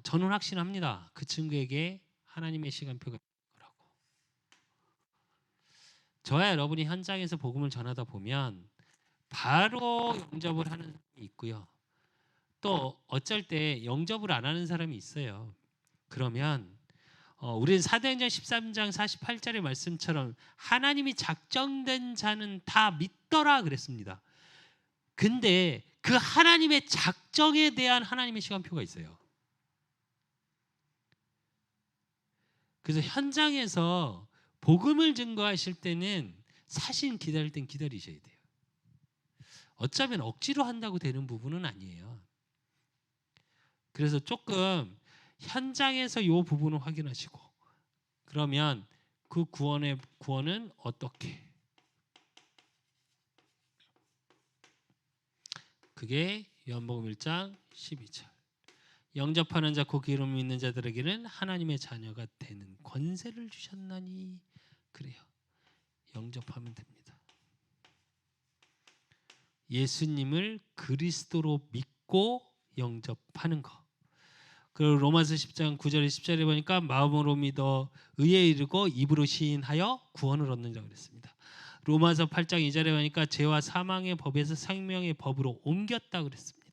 저는 확신합니다. 그 친구에게 하나님의 시간표가 있는 거라고. 저와 여러분이 현장에서 복음을 전하다 보면 바로 영접을 하는 사람이 있고요. 또 어쩔 때 영접을 안 하는 사람이 있어요. 그러면 우리는 사도행전 13장 48절의 말씀처럼 하나님이 작정된 자는 다 믿더라 그랬습니다. 근데 그 하나님의 작정에 대한 하나님의 시간표가 있어요. 그래서 현장에서 복음을 증거하실 때는 사실 기다릴 땐 기다리셔야 돼요. 어쩌면 억지로 한다고 되는 부분은 아니에요. 그래서 조금 현장에서 이 부분을 확인하시고 그러면 그 구원은 어떻게? 그게 요한복음 1장 12절. 영접하는 자 곧 기름 있는 자들에게는 하나님의 자녀가 되는 권세를 주셨나니 그래요. 영접하면 됩니다. 예수님을 그리스도로 믿고 영접하는 거. 그리고 로마서 10장 9절 10절에 보니까 마음으로 믿어 의에 이르고 입으로 시인하여 구원을 얻는다고 그랬습니다. 로마서 8장 2절에 보니까 죄와 사망의 법에서 생명의 법으로 옮겼다고 그랬습니다.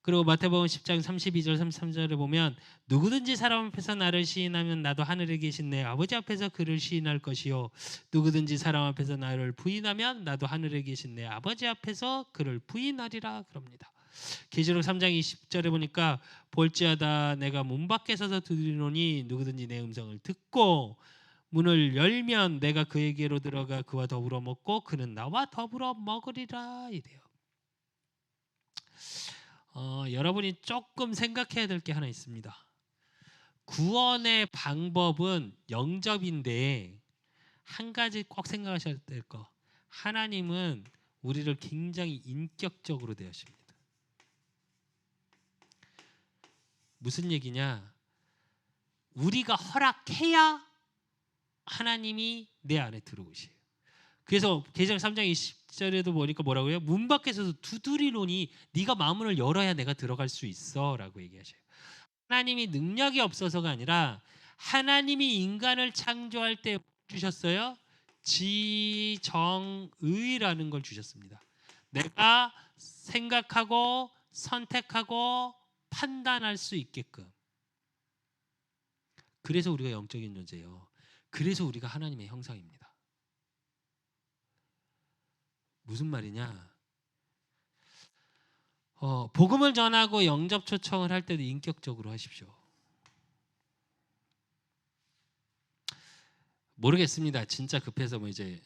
그리고 마태복음 10장 32절 33절에 보면 누구든지 사람 앞에서 나를 시인하면 나도 하늘에 계신 내 아버지 앞에서 그를 시인할 것이요 누구든지 사람 앞에서 나를 부인하면 나도 하늘에 계신 내 아버지 앞에서 그를 부인하리라 그럽니다. 계시록 3장 20절에 보니까 볼지어다 내가 문 밖에 서서 두드리노니 누구든지 내 음성을 듣고 문을 열면 내가 그에게로 들어가 그와 더불어 먹고 그는 나와 더불어 먹으리라 이래요. 여러분이 조금 생각해야 될 게 하나 있습니다. 구원의 방법은 영접인데 한 가지 꼭 생각하셔야 될 거. 하나님은 우리를 굉장히 인격적으로 대하십니다. 무슨 얘기냐? 우리가 허락해야 하나님이 내 안에 들어오세요. 그래서 계시록 3장 20절에도 보니까 뭐라고요? 문 밖에서 두드리노니 네가 마음을 열어야 내가 들어갈 수 있어 라고 얘기하셔요. 하나님이 능력이 없어서가 아니라 하나님이 인간을 창조할 때 주셨어요? 지정의라는 걸 주셨습니다. 내가 생각하고 선택하고 판단할 수 있게끔. 그래서 우리가 영적인 존재예요. 그래서 우리가 하나님의 형상입니다. 무슨 말이냐? 복음을 전하고 영접 초청을 할 때도 인격적으로 하십시오. 모르겠습니다. 진짜 급해서 이제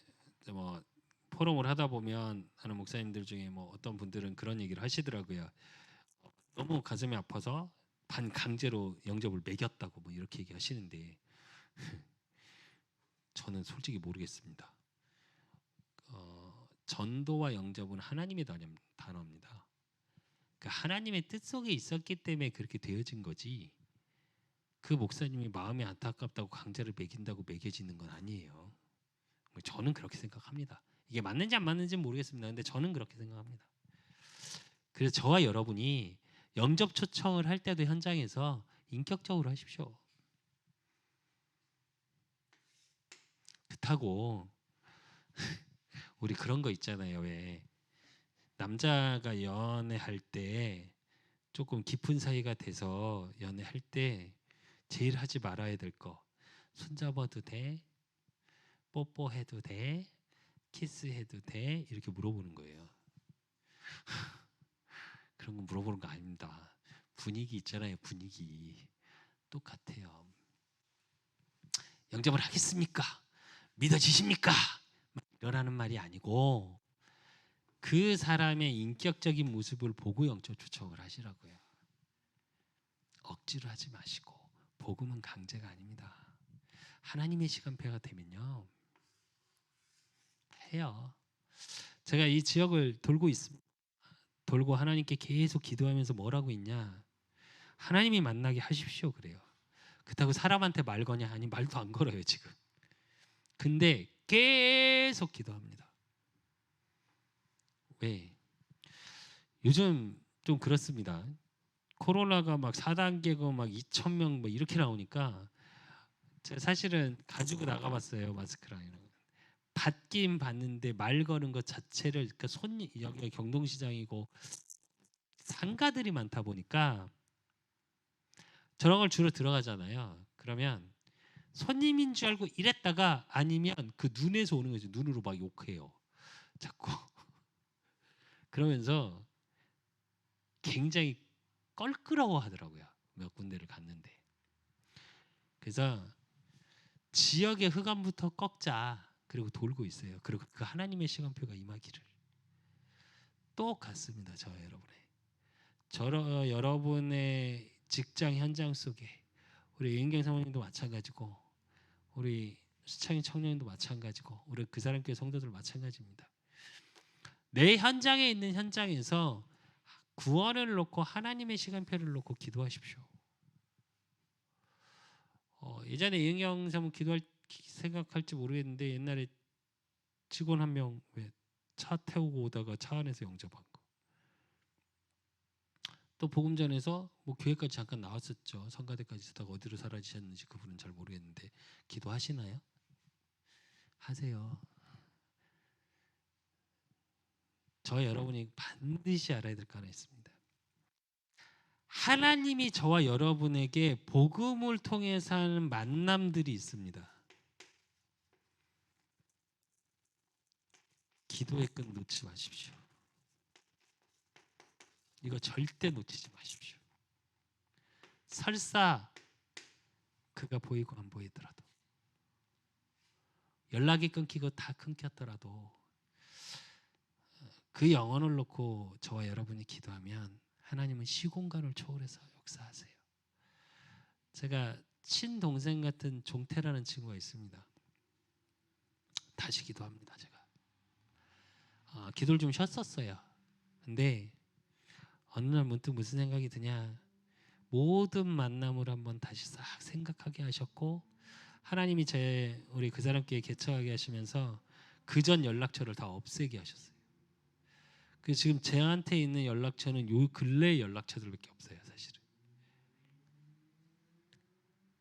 포럼을 하다 보면 하는 목사님들 중에 어떤 분들은 그런 얘기를 하시더라고요. 너무 가슴이 아파서 반강제로 영접을 매겼다고 이렇게 얘기하시는데 저는 솔직히 모르겠습니다. 전도와 영접은 하나님의 단어입니다. 그러니까 하나님의 뜻 속에 있었기 때문에 그렇게 되어진 거지. 그 목사님이 마음이 안타깝다고 강제를 매긴다고 매겨지는 건 아니에요. 저는 그렇게 생각합니다. 이게 맞는지 안 맞는지는 모르겠습니다. 근데 저는 그렇게 생각합니다. 그래서 저와 여러분이 영접 초청을 할 때도 현장에서 인격적으로 하십시오. 그렇다고 우리 그런 거 있잖아요. 왜 남자가 연애할 때 조금 깊은 사이가 돼서 연애할 때 제일 하지 말아야 될 거, 손잡아도 돼? 뽀뽀해도 돼? 키스해도 돼? 이렇게 물어보는 거예요. 그런 거 물어보는 거 아닙니다. 분위기 있잖아요. 분위기 똑같아요. 영접을 하겠습니까? 믿어지십니까? 이러라는 말이 아니고 그 사람의 인격적인 모습을 보고 영접 초청을 하시라고요. 억지로 하지 마시고. 복음은 강제가 아닙니다. 하나님의 시간표가 되면요 해요. 제가 이 지역을 돌고 있습니다. 돌고 하나님께 계속 기도하면서 뭐라고 있냐? 하나님이 만나게 하십시오 그래요. 그렇다고 사람한테 말 거냐? 아니 말도 안 걸어요 지금. 근데 계속 기도합니다. 왜? 요즘 좀 그렇습니다. 코로나가 막 4단계고 막 2,000명 이렇게 나오니까 제가 사실은 가지고 나가봤어요 마스크랑 이런 거. 받긴 받는데 말 거는 것 자체를 그러니까 손님 여기가 경동시장이고 상가들이 많다 보니까 저런 걸 주로 들어가잖아요. 그러면 손님인 줄 알고 이랬다가 아니면 그 눈에서 오는 거죠. 눈으로 막 욕해요. 자꾸 그러면서 굉장히 껄끄러워하더라고요. 몇 군데를 갔는데. 그래서 지역의 흑암부터 꺾자. 그리고 돌고 있어요. 그리고 그 하나님의 시간표가 임하기를. 똑같습니다. 여러분의 직장 현장 속에 우리 윤경 사모님도 마찬가지고 우리 수창인 청년도 마찬가지고 우리 그 사람교회 성도들 마찬가지입니다. 내 현장에 있는 현장에서 구원을 놓고 하나님의 시간표를 놓고 기도하십시오. 예전에 윤경 사모 기도할 생각할지 모르겠는데 옛날에 직원 한 명 왜 차 태우고 오다가 차 안에서 영접한 거. 또 복음전에서 교회까지 잠깐 나왔었죠. 성가대까지 있다가 어디로 사라지셨는지 그분은 잘 모르겠는데 기도하시나요? 하세요. 저 여러분이 반드시 알아야 될 거 하나 있습니다. 하나님이 저와 여러분에게 복음을 통해서 하는 만남들이 있습니다. 기도의 끈 놓지 마십시오. 이거 절대 놓치지 마십시오. 설사 그가 보이고 안 보이더라도 연락이 끊기고 다 끊겼더라도 그 영혼을 놓고 저와 여러분이 기도하면 하나님은 시공간을 초월해서 역사하세요. 제가 친동생 같은 종태라는 친구가 있습니다. 다시 기도합니다. 제가 기도를 좀 쉬었었어요. 근데 어느 날 문득 무슨 생각이 드냐, 모든 만남을 한번 다시 싹 생각하게 하셨고 하나님이 우리 그 사람께 개척하게 하시면서 그전 연락처를 다 없애게 하셨어요. 그래서 지금 저한테 있는 연락처는 요 근래 연락처들밖에 없어요. 사실은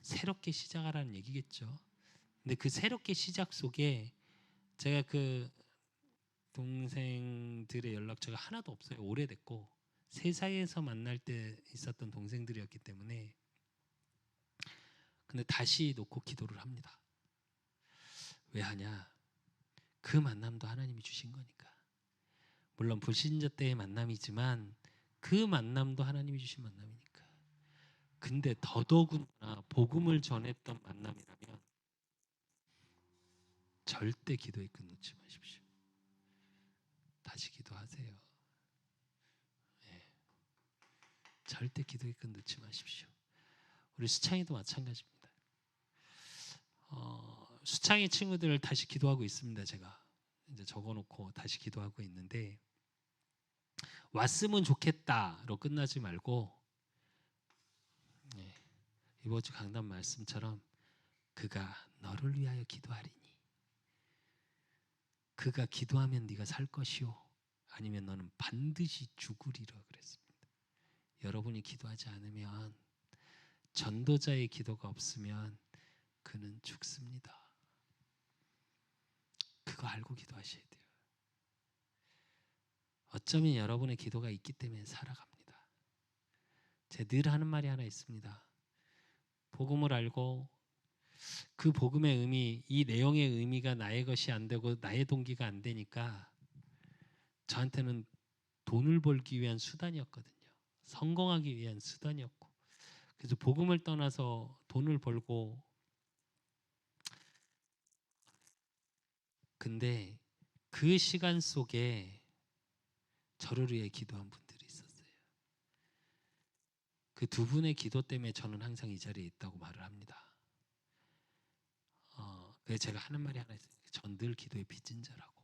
새롭게 시작하라는 얘기겠죠. 근데 그 새롭게 시작 속에 제가 그 동생들의 연락처가 하나도 없어요. 오래됐고 세상에서 만날 때 있었던 동생들이었기 때문에. 근데 다시 놓고 기도를 합니다. 왜 하냐? 그 만남도 하나님이 주신 거니까. 물론 불신자 때의 만남이지만 그 만남도 하나님이 주신 만남이니까. 근데 더더군다나 복음을 전했던 만남이라면 절대 기도의 끈 놓지 마십시오. 다시 기도하세요. 네. 절대 기도의 끈 놓지 마십시오. 우리 수창이도 마찬가지입니다. 수창이 친구들 다시 기도하고 있습니다. 제가 이제 적어놓고 다시 기도하고 있는데, 왔으면 좋겠다로 끝나지 말고, 이번 주 강단 말씀처럼 그가 너를 위하여 기도하리니, 그가 기도하면 네가 살 것이요 아니면 너는 반드시 죽으리라 그랬습니다. 여러분이 기도하지 않으면, 전도자의 기도가 없으면 그는 죽습니다. 그거 알고 기도하셔야 돼요. 어쩌면 여러분의 기도가 있기 때문에 살아갑니다. 제가 늘 하는 말이 하나 있습니다. 복음을 알고 그 복음의 의미, 이 내용의 의미가 나의 것이 안 되고 나의 동기가 안 되니까 저한테는 돈을 벌기 위한 수단이었거든요. 성공하기 위한 수단이었고, 그래서 복음을 떠나서 돈을 벌고, 근데 그 시간 속에 저를 위해 기도한 분들이 있었어요. 그 두 분의 기도 때문에 저는 항상 이 자리에 있다고 말을 합니다. 그래서 제가 하는 말이 하나 있어요. 전 늘 기도의 빚진 자라고.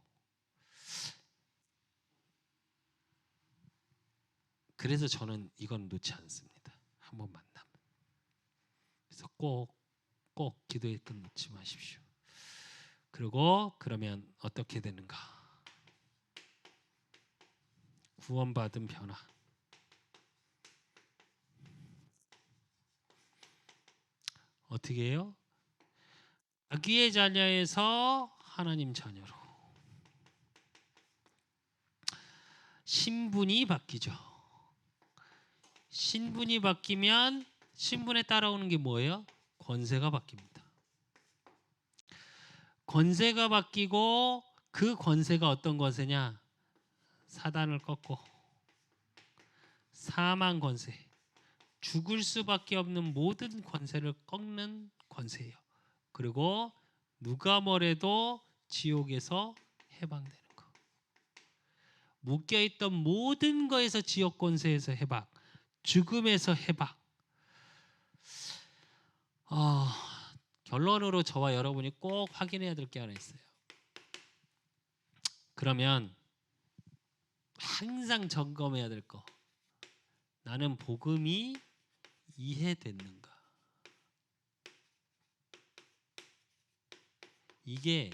그래서 저는 이건 놓지 않습니다. 한번 만나면. 그래서 꼭 기도의 끈 놓지 마십시오. 그리고 그러면 어떻게 되는가? 구원받은 변화. 어떻게 해요? 아기의 자녀에서 하나님 자녀로. 신분이 바뀌죠. 신분이 바뀌면 신분에 따라오는 게 뭐예요? 권세가 바뀝니다. 권세가 바뀌고, 그 권세가 어떤 권세냐? 사단을 꺾고 사망 권세, 죽을 수밖에 없는 모든 권세를 꺾는 권세예요. 그리고 누가 뭐래도 지옥에서 해방되는 거. 묶여있던 모든 거에서 지옥 권세에서 해방, 죽음에서 해방. 결론으로 저와 여러분이 꼭 확인해야 될 게 하나 있어요. 그러면 항상 점검해야 될 거. 나는 복음이 이해됐는가? 이게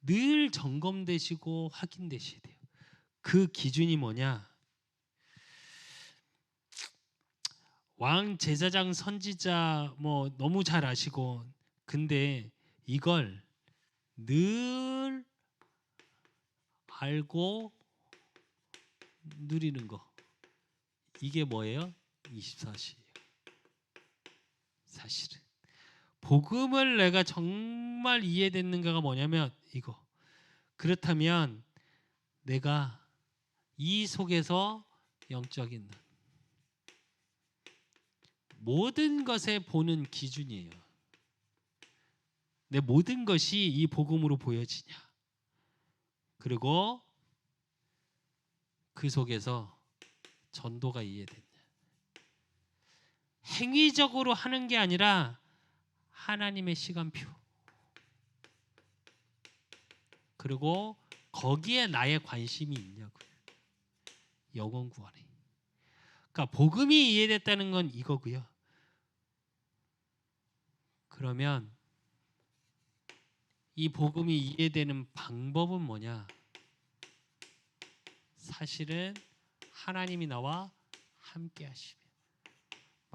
늘 점검되시고 확인되셔야 돼요. 그 기준이 뭐냐? 왕, 제사장, 선지자 뭐 너무 잘 아시고, 근데 이걸 늘 알고 누리는 거, 이게 뭐예요? 24시예요. 사실은 복음을 내가 정말 이해됐는가가 뭐냐면 이거. 그렇다면 내가 이 속에서 영적인 모든 것에 보는 기준이에요. 내 모든 것이 이 복음으로 보여지냐, 그리고 그 속에서 전도가 이해됐냐. 행위적으로 하는 게 아니라 하나님의 시간표, 그리고 거기에 나의 관심이 있냐고요. 영혼 구원에. 그러니까 복음이 이해됐다는 건 이거고요. 그러면 이 복음이 이해되는 방법은 뭐냐? 사실은 하나님이 나와 함께 하시면.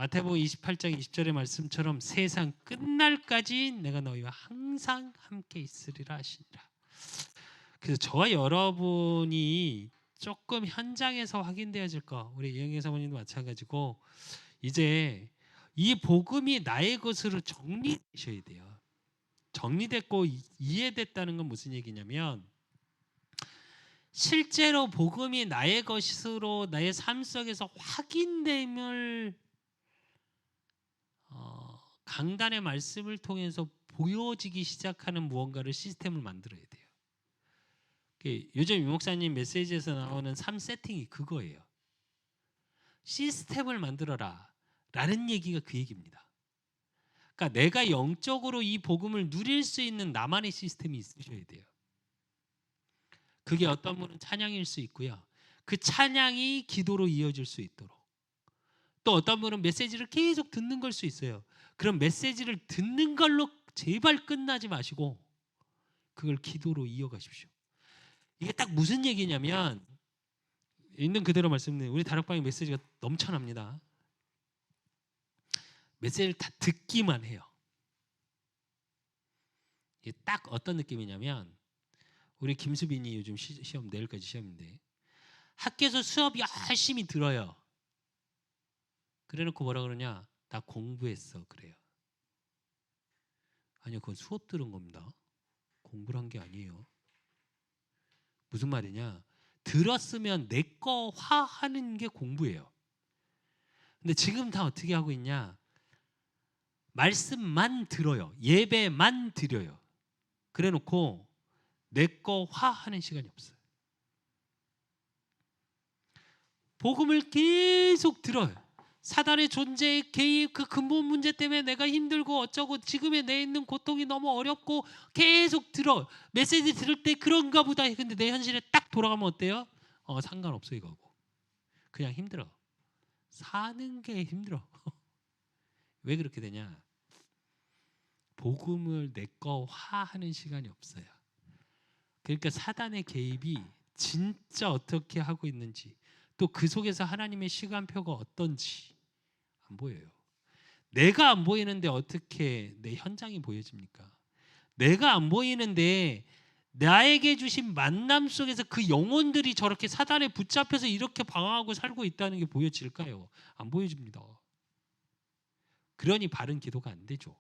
마태복음 28장 20절의 말씀처럼 세상 끝날까지 내가 너희와 항상 함께 있으리라 하시니라. 그래서 저와 여러분이 조금 현장에서 확인되어질 거, 우리 이영애 사모님도 마찬가지고 이제 이 복음이 나의 것으로 정리되셔야 돼요. 정리됐고 이해됐다는 건 무슨 얘기냐면 실제로 복음이 나의 것으로 나의 삶 속에서 확인됨을 강단의 말씀을 통해서 보여지기 시작하는 무언가를 시스템을 만들어야 돼요. 요즘 유 목사님 메시지에서 나오는 삶 세팅이 그거예요. 시스템을 만들어라 라는 얘기가 그 얘기입니다. 그러니까 내가 영적으로 이 복음을 누릴 수 있는 나만의 시스템이 있으셔야 돼요. 그게 어떤 분은 찬양일 수 있고요. 그 찬양이 기도로 이어질 수 있도록. 또 어떤 분은 메시지를 계속 듣는 걸 수 있어요. 그럼 메시지를 듣는 걸로 제발 끝나지 마시고 그걸 기도로 이어가십시오. 이게 딱 무슨 얘기냐면 있는 그대로 말씀드리면 우리 다락방의 메시지가 넘쳐납니다. 메시지를 다 듣기만 해요. 이게 딱 어떤 느낌이냐면 우리 김수빈이 요즘 시험 내일까지 시험인데 학교에서 수업 열심히 들어요. 그래놓고 뭐라 그러냐? 나 공부했어 그래요. 아니요, 그건 수업 들은 겁니다. 공부를 한 게 아니에요. 무슨 말이냐? 들었으면 내 거화하는 게 공부예요. 근데 지금 다 어떻게 하고 있냐? 말씀만 들어요. 예배만 드려요. 그래놓고 내 거화하는 시간이 없어요. 복음을 계속 들어요. 사단의 존재의 개입, 그 근본 문제 때문에 내가 힘들고 어쩌고 지금의 내 있는 고통이 너무 어렵고 계속 들어. 메시지 들을 때 그런가 보다. 근데 내 현실에 딱 돌아가면 어때요? 상관없어 이거고. 그냥 힘들어. 사는 게 힘들어. 왜 그렇게 되냐? 복음을 내 거화하는 시간이 없어요. 그러니까 사단의 개입이 진짜 어떻게 하고 있는지 또 그 속에서 하나님의 시간표가 어떤지 안 보여요. 내가 안 보이는데 어떻게 내 현장이 보여집니까? 내가 안 보이는데 나에게 주신 만남 속에서 그 영혼들이 저렇게 사단에 붙잡혀서 이렇게 방황하고 살고 있다는 게 보여질까요? 안 보여집니다. 그러니 바른 기도가 안 되죠.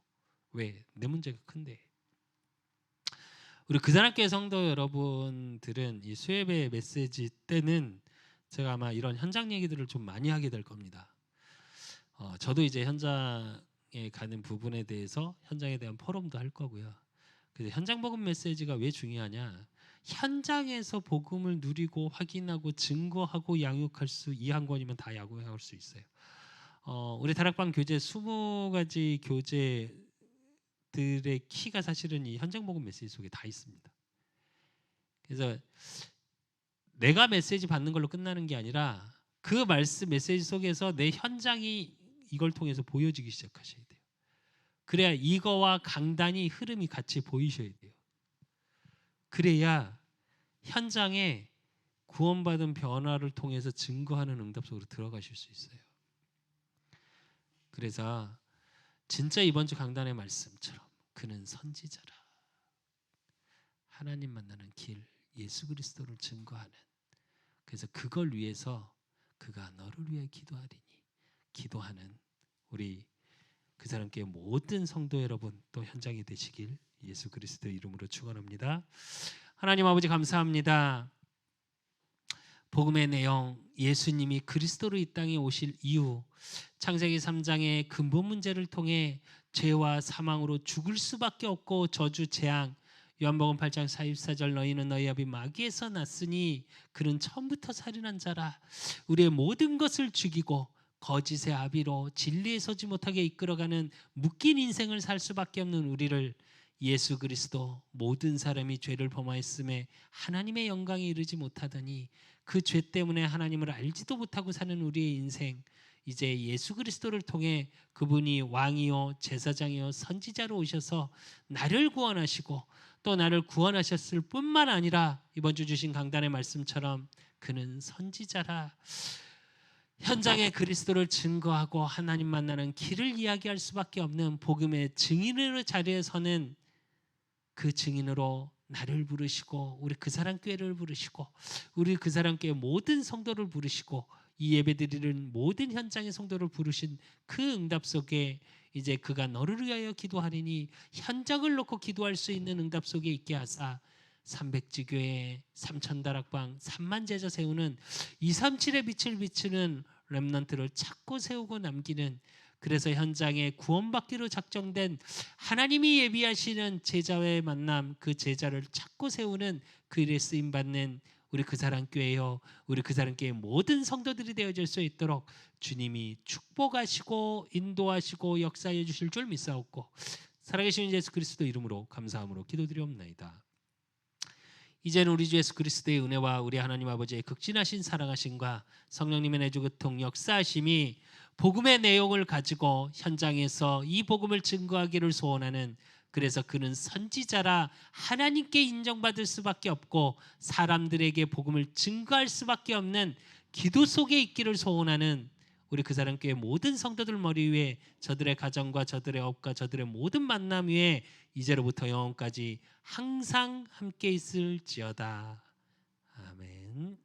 왜? 내 문제가 큰데. 우리 그사랑교회 성도 여러분들은 이 수예배 메시지 때는 제가 아마 이런 현장 얘기들을 좀 많이 하게 될 겁니다. 저도 이제 현장에 가는 부분에 대해서 현장에 대한 포럼도 할 거고요. 그래서 현장 복음 메시지가 왜 중요하냐? 현장에서 복음을 누리고 확인하고 증거하고 양육할 수 이 한 권이면 다 양육할 수 있어요. 우리 다락방 교재 20가지 교재들의 키가 사실은 이 현장 복음 메시지 속에 다 있습니다. 그래서 내가 메시지 받는 걸로 끝나는 게 아니라 그 말씀 메시지 속에서 내 현장이 이걸 통해서 보여지기 시작하셔야 돼요. 그래야 이거와 강단이 흐름이 같이 보이셔야 돼요. 그래야 현장에 구원받은 변화를 통해서 증거하는 응답 속으로 들어가실 수 있어요. 그래서 진짜 이번 주 강단의 말씀처럼 그는 선지자라. 하나님 만나는 길, 예수 그리스도를 증거하는. 그래서 그걸 위해서 그가 너를 위해 기도하리니 기도하는 우리 그 사람께 모든 성도 여러분 또 현장이 되시길 예수 그리스도 이름으로 축원합니다. 하나님 아버지 감사합니다. 복음의 내용, 예수님이 그리스도로 이 땅에 오실 이유, 창세기 3장의 근본 문제를 통해 죄와 사망으로 죽을 수밖에 없고 저주 재앙, 요한복음 8장 44절 너희는 너희 아비 마귀에서 났으니 그는 처음부터 살인한 자라. 우리의 모든 것을 죽이고 거짓의 아비로 진리에 서지 못하게 이끌어가는 묶인 인생을 살 수밖에 없는 우리를 예수 그리스도 모든 사람이 죄를 범하였음에 하나님의 영광에 이르지 못하더니 그 죄 때문에 하나님을 알지도 못하고 사는 우리의 인생, 이제 예수 그리스도를 통해 그분이 왕이요 제사장이요 선지자로 오셔서 나를 구원하시고 또 나를 구원하셨을 뿐만 아니라 이번 주 주신 강단의 말씀처럼 그는 선지자라. 현장에 그리스도를 증거하고 하나님 만나는 길을 이야기할 수밖에 없는 복음의 증인으로 자리에 서는 그 증인으로 나를 부르시고 우리 그 사람 교회를 부르시고 우리 그 사람 교회 모든 성도를 부르시고 이 예배드리는 모든 현장의 성도를 부르신 그 응답 속에 이제 그가 너를 위하여 기도하리니 현장을 놓고 기도할 수 있는 응답 속에 있게 하사 300지 교회 3,000다락방 3만 제자 세우는 237의 빛을 비추는 렘넌트를 찾고 세우고 남기는 그래서 현장에 구원받기로 작정된 하나님이 예비하시는 제자의 만남 그 제자를 찾고 세우는 그 일에 쓰임받는 우리 그 사람 교회요 우리 그 사람 교회 모든 성도들이 되어질 수 있도록 주님이 축복하시고 인도하시고 역사해 주실 줄 믿사옵고 살아계신 예수 그리스도 이름으로 감사함으로 기도드리옵나이다. 이제는 우리 주 예수 그리스도의 은혜와 우리 하나님 아버지의 극진하신 사랑하심과 성령님의 내주 교통 역사하심이 복음의 내용을 가지고 현장에서 이 복음을 증거하기를 소원하는 그래서 그는 선지자라 하나님께 인정받을 수밖에 없고 사람들에게 복음을 증거할 수밖에 없는 기도 속에 있기를 소원하는 우리 그 사람 교회 모든 성도들 머리 위에 저들의 가정과 저들의 업과 저들의 모든 만남 위에 이제로부터 영원까지 항상 함께 있을지어다. 아멘.